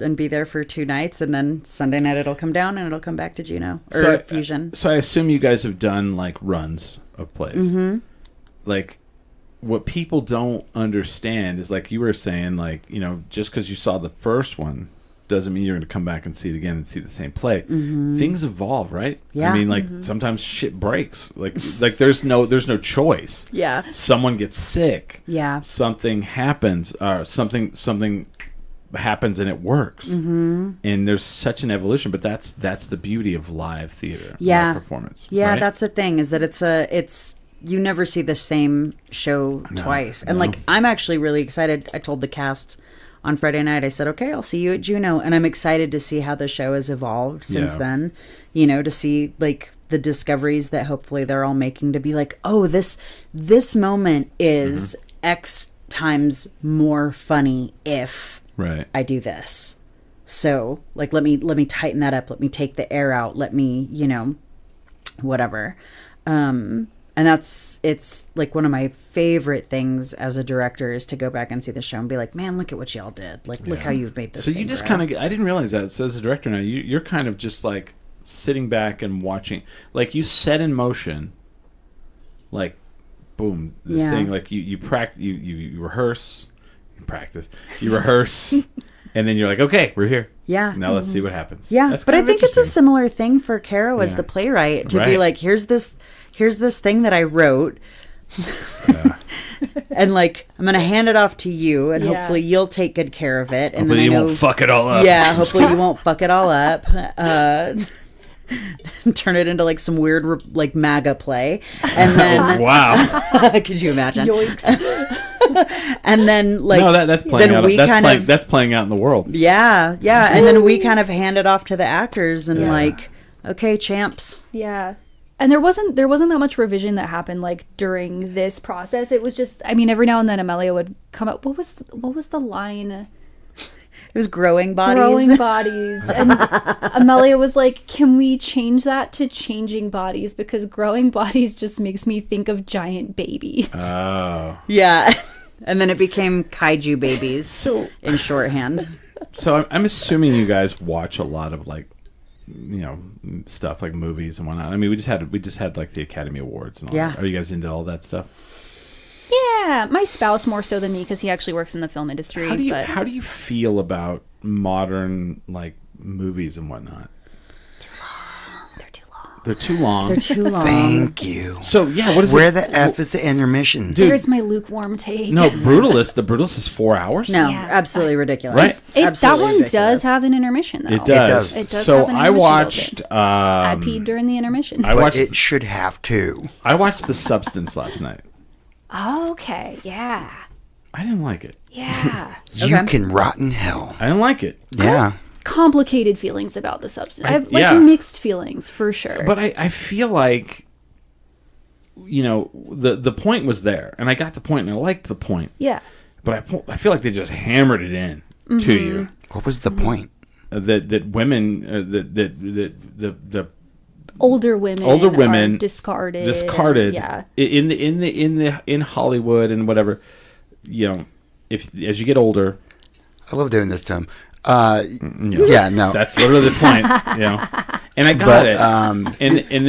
E: and be there for 2 nights, and then Sunday night it'll come down and it'll come back to Juneau or Fusion.
B: So I assume you guys have done like runs of plays.
E: Mm-hmm.
B: Like what people don't understand is like you were saying, like, you know, just because you saw the first one doesn't mean you're going to come back and see it again and see the same play. Things evolve, right?
E: Yeah.
B: I mean, like sometimes shit breaks. Like there's no choice.
E: Yeah.
B: Someone gets sick.
E: Yeah.
B: Something happens. Something happens and it works. And there's such an evolution, but that's the beauty of live theater.
E: Yeah.
B: Live performance.
E: Yeah,
B: right?
E: that's the thing, is that it's you never see the same show twice. And like I'm actually really excited. I told the cast on Friday night, I said, okay, I'll see you at Juneau. And I'm excited to see how the show has evolved since then, you know, to see like the discoveries that hopefully they're all making, to be like, oh, this moment is X times more funny if
B: right.
E: I do this. So like, let me tighten that up. Let me take the air out. Let me, you know, whatever. And it's like one of my favorite things as a director is to go back and see the show and be like, man, look at what y'all did. Like, look how you've made this.
B: So you just kind of, I didn't realize that. So as a director now, you're kind of just like sitting back and watching, like you set in motion, like, boom, this thing, like you practice, you rehearse, you rehearse, and then you're like, okay, we're here.
E: Yeah.
B: Now let's see what happens.
E: Yeah.
B: That's
E: But
B: kind
E: I
B: of
E: think it's a
B: interesting.
E: similar thing for Caro as the playwright to be
B: Right.
E: like, here's this thing that I wrote. And like, I'm going to hand it off to you and hopefully you'll take good care of it. And
B: Hopefully
E: then
B: you
E: I know,
B: won't fuck it all up.
E: yeah, hopefully you won't fuck it all up. Turn it into like some weird like MAGA play. And then,
B: Wow.
E: could you imagine?
F: Yoinks.
E: And then like,
B: No, that's playing
E: then
B: out.
E: we kind of,
B: That's playing out in the world.
E: yeah. And then we kind of hand it off to the actors and like, okay, champs.
F: Yeah. And there wasn't that much revision that happened like during this process. It was just, I mean, every now and then Amelia would come up. What was the line?
E: It was growing bodies.
F: Growing bodies. And Amelia was like, can we change that to changing bodies? Because growing bodies just makes me think of giant babies.
B: Oh.
E: Yeah. And then it became kaiju babies
B: So
E: in shorthand.
B: So I'm assuming you guys watch a lot of like, you know, stuff like movies and whatnot. I mean, we just had like the Academy Awards and all
E: Yeah.
B: that. Are you guys into all that stuff?
F: Yeah, my spouse more so than me because he actually works in the film industry.
B: How do you feel about modern like movies and whatnot?
F: They're too long.
B: They're too long.
E: They're too long.
C: Thank you.
B: So yeah, what is
C: Where
B: it?
C: the F is the intermission?
B: Dude.
F: There's my lukewarm take.
B: No, Brutalist. The Brutalist is 4 hours.
E: No,
F: Yeah.
E: absolutely ridiculous.
B: Right?
F: That
E: Absolutely
F: one
E: ridiculous.
F: does have an intermission, though.
B: It does.
C: It
F: does
B: So
F: have an
B: I
F: intermission
B: watched.
F: built in. I peed during the intermission.
B: I
C: But
B: watched.
C: it should have too.
B: I watched The Substance last night.
F: Okay, yeah.
B: I didn't like it.
F: Yeah.
C: You
E: Okay.
C: can rot in hell.
B: I didn't like it.
C: Yeah.
F: Complicated feelings about the substance. I have like
B: yeah.
F: mixed feelings for sure.
B: But I feel like, the point was there, and I got the point, and I liked the point.
F: yeah.
B: But I feel like they just hammered it in to you
C: What was the point?
B: that women the
F: Older women are discarded. Yeah.
B: in Hollywood and whatever, if as you get older,
C: I love doing this to him. Yeah, no.
B: that's literally the point, And I got
C: But,
B: it, and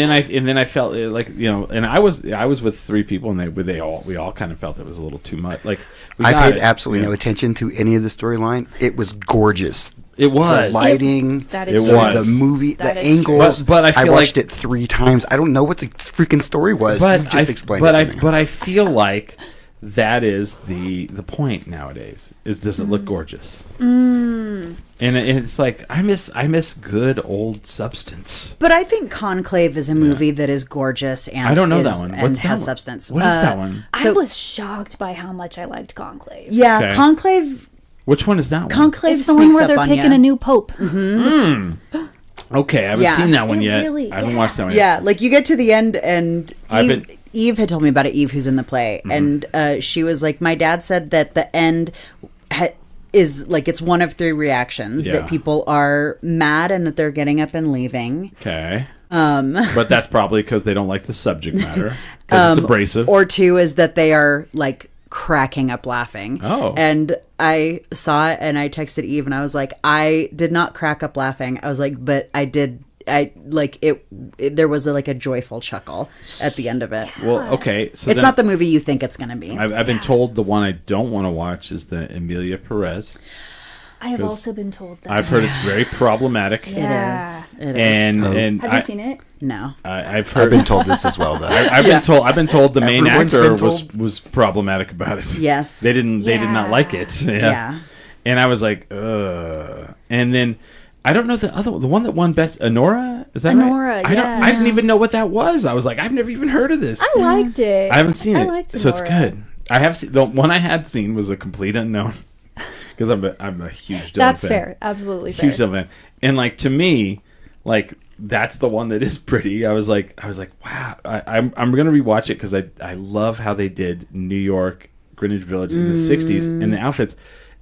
B: then I felt like and I was with 3 people, and we all kind of felt it was a little too much. Like
C: I paid absolutely no attention to any of the storyline. It was gorgeous.
B: It was
C: The lighting,
F: That is
B: It
F: true.
B: was.
C: the movie,
F: That
C: the
F: is true.
C: angles.
B: But I feel
C: watched
B: like-
C: it 3 times. I don't know what the freaking story was.
B: But
C: you just explained
B: but
C: it to me.
B: But I feel like that is the point nowadays. Does it look gorgeous? And it's like I miss good old Substance.
E: But I think Conclave is a movie that is gorgeous and
B: I don't know
E: is-
B: that one.
E: and
B: What's
E: has
B: that one?
E: substance.
B: What is that one?
F: I
E: So-
F: was shocked by how much I liked Conclave.
E: Yeah,
B: Okay.
E: Conclave.
B: Which one is that one?
E: Conclave
F: It's the one
E: sneaks
F: where
E: up
F: they're
E: on
F: picking
E: ya.
F: a new pope.
B: Okay, I haven't
E: Yeah.
B: seen that one
F: It
B: yet.
F: really-
B: I haven't
F: yeah.
B: watched that one yet.
E: Yeah, like you get to the end, and
B: I've
E: Eve,
B: been-
E: Eve had told me about it. Eve, who's in the play, and she was like, "My dad said that the end is like it's one of 3 reactions:
B: Yeah.
E: that people are mad and that they're getting up and leaving,
B: Okay. But that's probably because they don't like the subject matter. Because it's abrasive.
E: or 2 is that they are like cracking up laughing."
B: Oh.
E: And I saw it, and I texted Eve, and I was like, "I did not crack up laughing." I was like, "But I did." I like it. There was a joyful chuckle at the end of it.
B: Well, okay. So
E: It's
B: then
E: not the movie you think it's going to be.
B: I've been told the one I don't want to watch is the Amelia Perez.
F: I have
B: 'Cause
F: also been told that.
B: I've heard it's very problematic.
F: Yeah.
E: It is.
B: And
F: Have you seen it?
E: No.
B: I've
C: I've
B: heard
C: been told this as well, though.
B: I've been told the main
C: Everyone's
B: actor
C: been
B: was problematic about it.
E: Yes.
B: They did not
F: Yeah.
B: like it.
E: Yeah.
B: And I was like, ugh. And then I don't know the one that won best Honora, is that
F: Honora,
B: right?
F: yeah.
B: I didn't even know what that was. I was like, I've never even heard of this.
F: I liked it.
B: I haven't seen
F: I
B: it.
F: liked
B: So it's
F: Honora.
B: good. I have seen the one I had seen was a complete unknown. Because I'm a huge Dylan
F: That's
B: fan.
F: fair. Absolutely fair.
B: Huge Dylan fan. And like to me, like that's the one that is pretty. I was like, wow. I'm gonna rewatch it because I love how they did New York, Greenwich Village in the '60s and the outfits.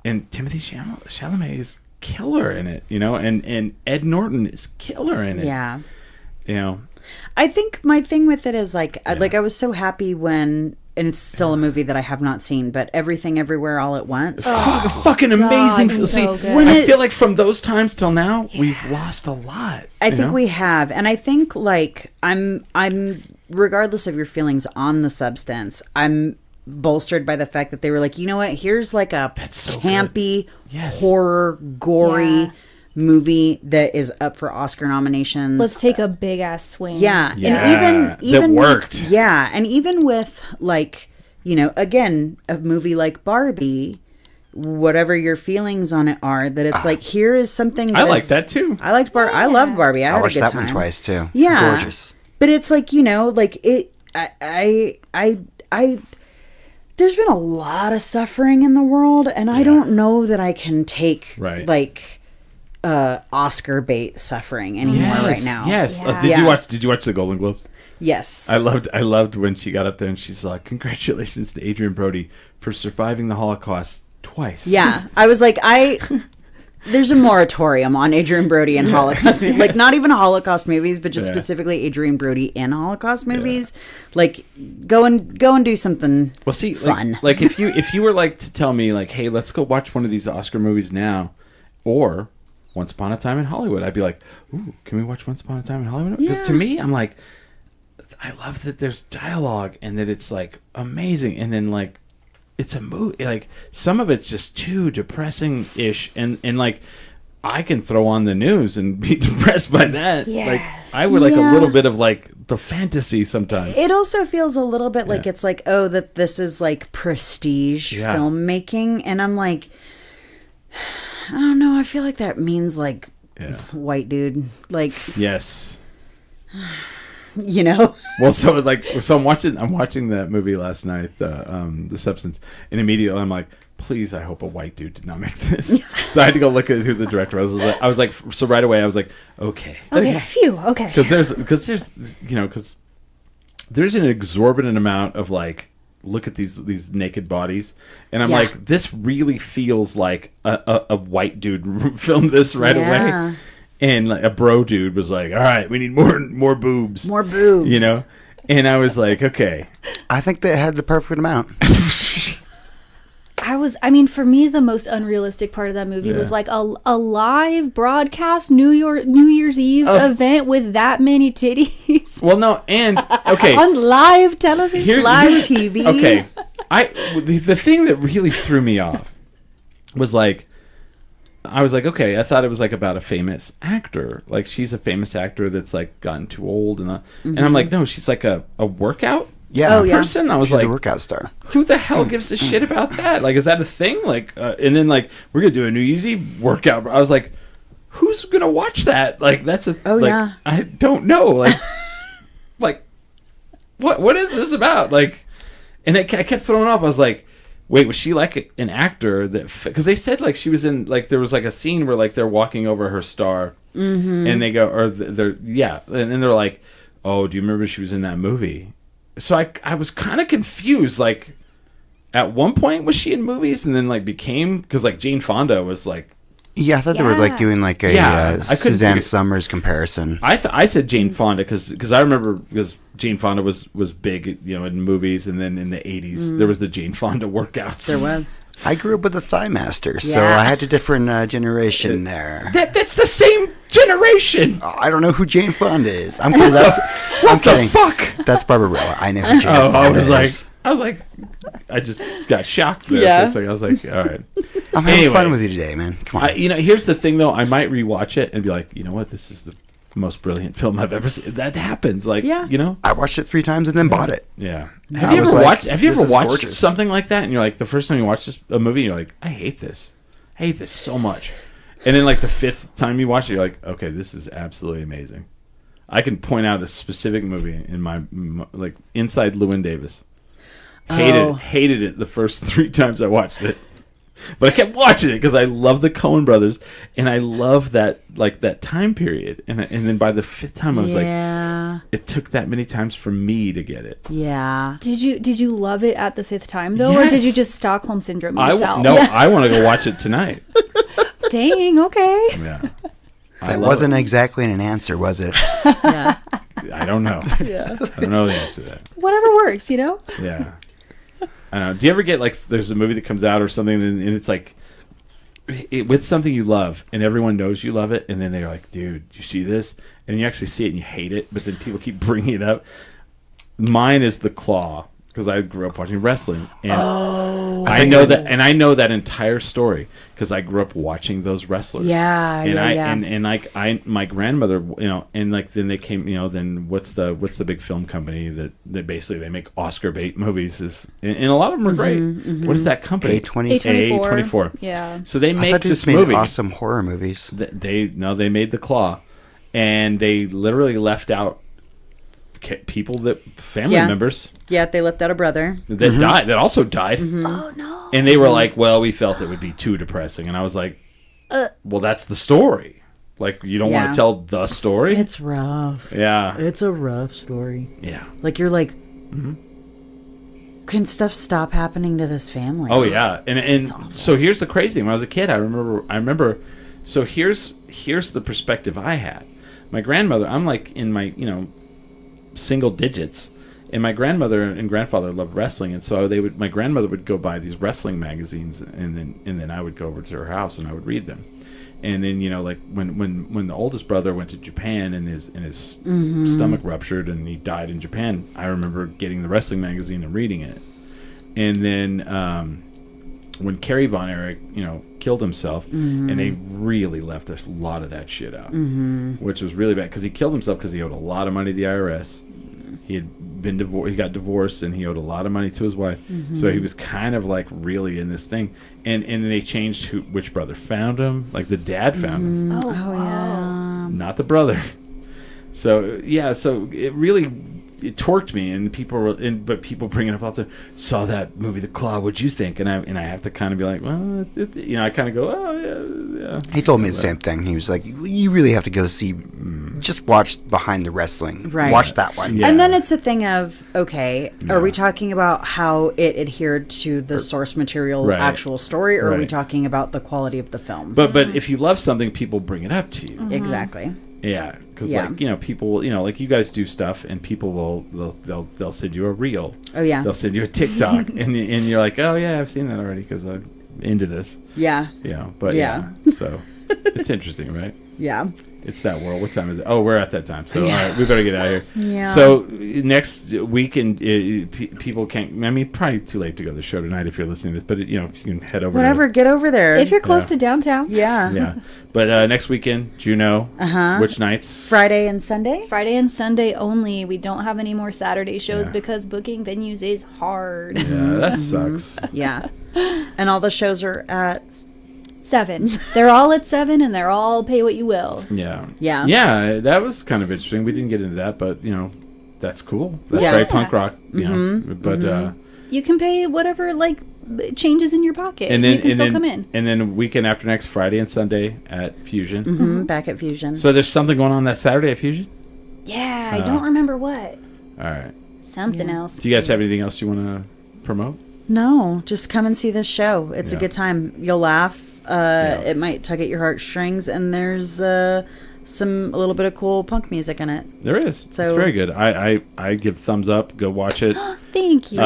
B: And Timothy Chalamet is killer in it, and Ed Norton is killer in it.
E: Yeah.
B: I
E: think my thing with it is like I was so happy when, and it's still a movie that I have not seen, but Everything Everywhere All at Once.
B: fucking amazing.
F: so
B: See,
F: good.
B: I feel like from those times till now, we've lost a lot.
E: I think we have, and I think like I'm regardless of your feelings on the substance, I'm bolstered by the fact that they were like, you know what, here's like a
B: so
E: campy
B: Yes.
E: horror gory
F: Yeah.
E: movie that is up for Oscar nominations.
F: Let's take a big ass swing.
E: Yeah,
B: Yeah,
E: and even
B: that worked.
E: Yeah, and even with like, again, a movie like Barbie, whatever your feelings on it are, that it's like, here is something
B: I
E: that
B: like
E: is-
B: that too.
E: I liked I loved Barbie. I
C: I
E: had a
C: watched
E: good
C: that
E: time.
C: one twice too.
E: Yeah,
C: Gorgeous.
E: But it's like, like it. I. There's been a lot of suffering in the world, and I don't know that I can take
B: Right.
E: like Oscar bait suffering anymore right now.
B: Yes.
F: Yeah.
B: Did you watch the Golden Globes?
E: Yes.
B: I loved when she got up there and she's like, "Congratulations to Adrian Brody for surviving the Holocaust twice."
E: Yeah, I was like, there's a moratorium on Adrian Brody and Holocaust movies. Like, not even Holocaust movies, but just
B: Yeah.
E: specifically Adrian Brody in Holocaust movies. Like, go and do something.
B: Well, see,
E: fun.
B: Like if you were like to tell me like, "Hey, let's go watch one of these Oscar movies now," or Once Upon a Time in Hollywood, I'd be like, "Ooh, can we watch Once Upon a Time in Hollywood?" Because to
E: Yeah.
B: me, I'm like, I love that there's dialogue and that it's like amazing, and then like it's a movie. Like some of it's just too depressing ish, and like I can throw on the news and be depressed by that.
F: Yeah.
B: Like I would like a little bit of like the fantasy sometimes.
E: It also feels a little bit like it's like, oh, that this is like prestige filmmaking. And I'm like, I don't know. I feel like that means like white dude. Like,
B: yes.
E: You know?
B: Well, so I'm watching that movie last night, The Substance, and immediately I'm like, please, I hope a white dude did not make this. So I had to go look at who the director was. I was like, so right away I was like, okay,
F: phew, okay.
B: because there's an exorbitant amount of like, look at these naked bodies, and I'm like, this really feels like a white dude filmed this right away. And like a bro dude was like, all right, we need more boobs.
E: More boobs.
B: You know? And I was like, okay.
C: I think they had the perfect amount.
F: For me, the most unrealistic part of that movie was like a live broadcast New Year's Eve event with that many titties.
B: Well, no, and okay.
F: On live television.
E: Live TV.
B: Okay. The thing that really threw me off was like, I was like, okay, I thought it was like about a famous actor. Like she's a famous actor that's like gotten too old and I'm like, no, she's like a workout person. I was
C: She's
B: like,
C: a workout star.
B: who the hell gives a shit about that? Like, is that a thing? Like, and then like we're gonna do a New Year's Eve workout. I was like, who's gonna watch that? Like, that's I don't know. Like, like, what is this about? Like, and I kept throwing up. I was like, wait, was she like an actor that? Because they said like she was in like there was like a scene where like they're walking over her star, and they go or they're and then they're like, oh, do you remember she was in that movie? So I was kind of confused. Like, at one point was she in movies, and then like became because like Jane Fonda was like.
C: Yeah, I thought they were like doing like a Suzanne Summers comparison.
B: I said Jane Fonda because I remember because Jane Fonda was big, you know, in movies, and then in the 80s there was the Jane Fonda workouts.
E: There was.
C: I grew up with the Thigh Master, so I had a different generation there.
B: That's the same generation.
C: I don't know who Jane Fonda is. I'm kidding.
B: What the fuck?
C: That's Barbarella. I know who Jane Fonda is.
B: I was like, I just got shocked there for a second. I was like, all right.
C: I'm having fun with you today, man. Come on.
B: Here's the thing, though. I might rewatch it and be like, you know what? This is the most brilliant film I've ever seen. That happens. Like, you know?
C: I watched it 3 times and then bought it.
B: Yeah. Have you ever watched something like that? And you're like, the first time you watch a movie, you're like, I hate this. I hate this so much. And then, like, the 5th time you watch it, you're like, okay, this is absolutely amazing. I can point out a specific movie in my like, Inside Llewyn Davis. Hated it the first 3 times I watched it. But I kept watching it because I love the Coen brothers and I love that time period. And then by the 5th time I was like, it took that many times for me to get it.
E: Yeah.
F: Did you love it at the 5th time though, or did you just Stockholm syndrome yourself?
B: I want to go watch it tonight.
F: Dang. Okay.
B: Yeah.
C: That wasn't exactly an answer, was it?
E: Yeah.
B: I don't know.
F: Yeah.
B: I don't know the answer to that.
F: Whatever works, you know.
B: Yeah. I don't know. Do you ever get like there's a movie that comes out or something and it's like with something you love and everyone knows you love it and then they're like, dude, you see this? And you actually see it and you hate it, but then people keep bringing it up. Mine is The Claw because I grew up watching wrestling and I know that entire story because I grew up watching those wrestlers.
E: Yeah,
B: and like my grandmother, you know, and like then they came, you know, then what's the big film company that basically they make Oscar bait movies and a lot of them are great. What is that company?
F: A24.
B: Yeah. So they make this
C: made
B: movie.
C: Awesome horror movies.
B: They made The Claw, and they literally left out people family members.
E: Yeah, they left out a brother
B: that also died.
F: Oh no.
B: And they were like, well, we felt it would be too depressing. And I was like, well, that's the story. Like, you don't want to tell the story?
E: It's rough.
B: Yeah.
E: It's a rough story.
B: Yeah.
E: Like, you're like, can stuff stop happening to this family?
B: Oh, yeah. And so here's the crazy thing. When I was a kid, I remember. So here's the perspective I had. My grandmother, I'm like in my, you know, single digits, and my grandmother and grandfather loved wrestling, and so my grandmother would go buy these wrestling magazines, and then I would go over to her house and I would read them. And then, you know, like when the oldest brother went to Japan and his stomach ruptured and he died in Japan, I remember getting the wrestling magazine and reading it. And then when Kerry Von Erich, you know, killed himself, and they really left a lot of that shit out, which was really bad because he killed himself because he owed a lot of money to the IRS. He had been divorced. He got divorced, and he owed a lot of money to his wife. So he was kind of like really in this thing. And they changed which brother found him. Like the dad found him,
F: Oh, wow.
B: not the brother. So yeah, so it torqued me, and but people bringing up all the saw that movie The Claw. What'd you think? And I have to kind of be like, well, I kind of go, oh yeah.
C: He told me the same thing. He was like, you really have to go see, just watch Behind the Wrestling.
E: Right.
C: Watch that one.
B: Yeah.
E: And then it's a thing of, okay, are we talking about how it adhered to the source material actual story, or are we talking about the quality of the film?
B: But if you love something, people bring it up to you.
E: Exactly.
B: Yeah, because like people, like you guys do stuff, and people they'll send you a reel.
E: Oh yeah.
B: They'll send you a TikTok, and you're like, oh yeah, I've seen that already because I'm into this.
E: Yeah.
B: Yeah, but so it's interesting, right?
E: Yeah.
B: It's that world. What time is it? Oh, we're at that time. So all right, we better get out of here.
E: Yeah.
B: So next week, people can't. I mean, probably too late to go to the show tonight if you're listening to this. But if you can head over.
E: Whatever, get over there.
F: If you're close to downtown.
E: Yeah.
B: Yeah. But next weekend, Juneau. Which nights?
E: Friday and Sunday.
F: Friday and Sunday only. We don't have any more Saturday shows because booking venues is hard.
B: Yeah, that sucks.
E: Yeah. And all the shows are at
F: 7. They're all at 7, and they're all pay what you will.
B: Yeah.
E: Yeah.
B: Yeah, that was kind of interesting. We didn't get into that, but that's cool. That's very punk rock. But
F: You can pay whatever changes in your pocket.
B: and then
F: you can still come in.
B: And then weekend after next, Friday and Sunday at Fusion.
E: back at Fusion.
B: So there's something going on that Saturday at Fusion?
F: Yeah, I don't remember what.
B: All right.
F: Something else.
B: Do you guys have anything else you want to promote?
E: No, just come and see this show. It's a
B: Yeah.
E: good time. You'll laugh. It might tug at your heartstrings, and there's a little bit of cool punk music in it.
B: There is.
E: So-
B: it's very good. I give thumbs up. Go watch it.
F: Thank you.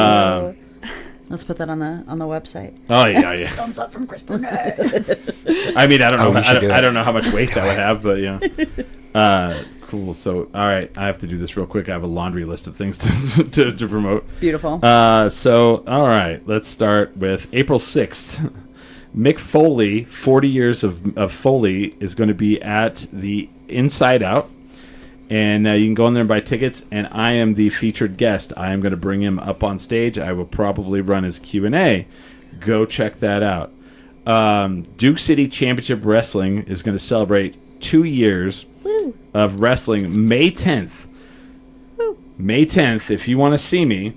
E: Let's put that on the website.
B: Oh yeah.
E: Thumbs up from Chris Burnett.
B: I mean, I don't know.
C: we should do
B: I
C: it.
B: don't know how much weight that would have, but cool. So, all right, I have to do this real quick. I have a laundry list of things to promote.
E: Beautiful.
B: So, all right, let's start with April 6th. Mick Foley, 40 years of Foley, is going to be at the Inside Out. And you can go in there and buy tickets, and I am the featured guest. I am going to bring him up on stage. I will probably run his Q&A. Go check that out. Duke City Championship Wrestling is going to celebrate 2 years of wrestling May 10th. May 10th, if you want to see me,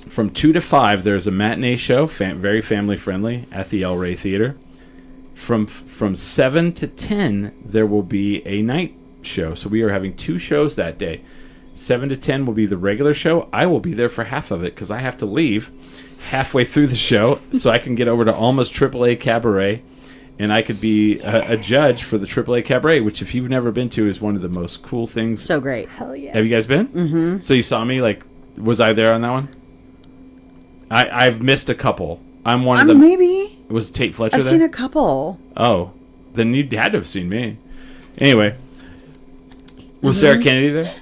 B: from 2 to 5, there's a matinee show, very family-friendly, at the El Rey Theater. From 7 to 10, there will be a night show. So we are having 2 shows that day. 7 to 10 will be the regular show. I will be there for half of it because I have to leave halfway through the show so I can get over to Alma's AAA Cabaret, and I could be a judge for the AAA Cabaret, which if you've never been to is one of the most cool things.
E: So great.
F: Hell yeah.
B: Have you guys been? Mm-hmm. So you saw me, was I there on that one? I've missed a couple. I'm one of them.
E: Maybe.
B: Was Tate Fletcher
E: I've
B: there?
E: seen a couple.
B: Oh, then you had to have seen me. Anyway, was Sarah Kennedy there?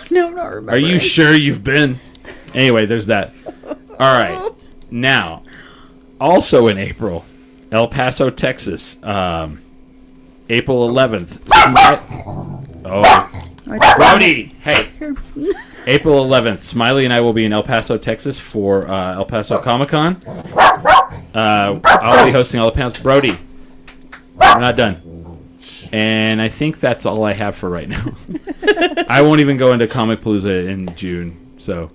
E: No, not remember.
B: Are you sure you've been? Anyway, there's that. All right. Now, also in April, El Paso, Texas, April 11th. Brody! Hey. April 11th, Smiley and I will be in El Paso, Texas for El Paso Comic-Con. I'll be hosting all the panels. Brody, we're not done. And I think that's all I have for right now. I won't even go into Comic Palooza in June, so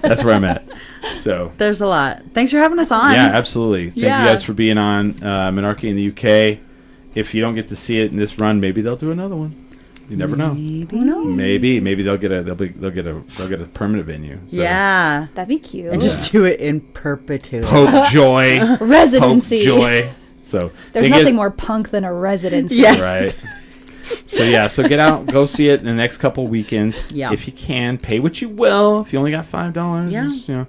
B: that's where I'm at. So
E: There's a lot. Thanks for having us on.
B: yeah, absolutely. Thank you
E: Yeah.
B: guys for being on Menarche in the UK. If you don't get to see it in this run, maybe they'll do another one. You never know. Maybe they'll get a permanent venue. So.
E: Yeah.
F: That'd be cute.
E: And just do it in perpetuity.
B: Hope Joy.
F: Residency.
B: Hope Joy. So
F: There's
B: thing
F: nothing
B: is-
F: more punk than a residency.
E: Yeah.
B: right. So get out, go see it in the next couple weekends.
E: Yeah.
B: If you can, pay what you will. If you only got $5,
E: Yeah.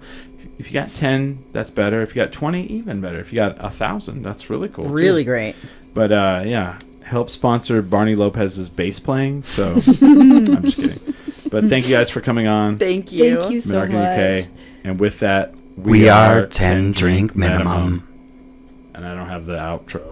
B: If you got 10, that's better. If you got 20, even better. If you got 1,000, that's really cool.
E: Really
B: too.
E: great.
B: But yeah, help sponsor Barney Lopez's bass playing. So I'm just kidding. But thank you guys for coming on.
E: Thank you.
F: Thank you so
B: Menarche
F: much.
B: UK. And with that,
C: We are 10 drink minimum.
B: And I don't have the outro.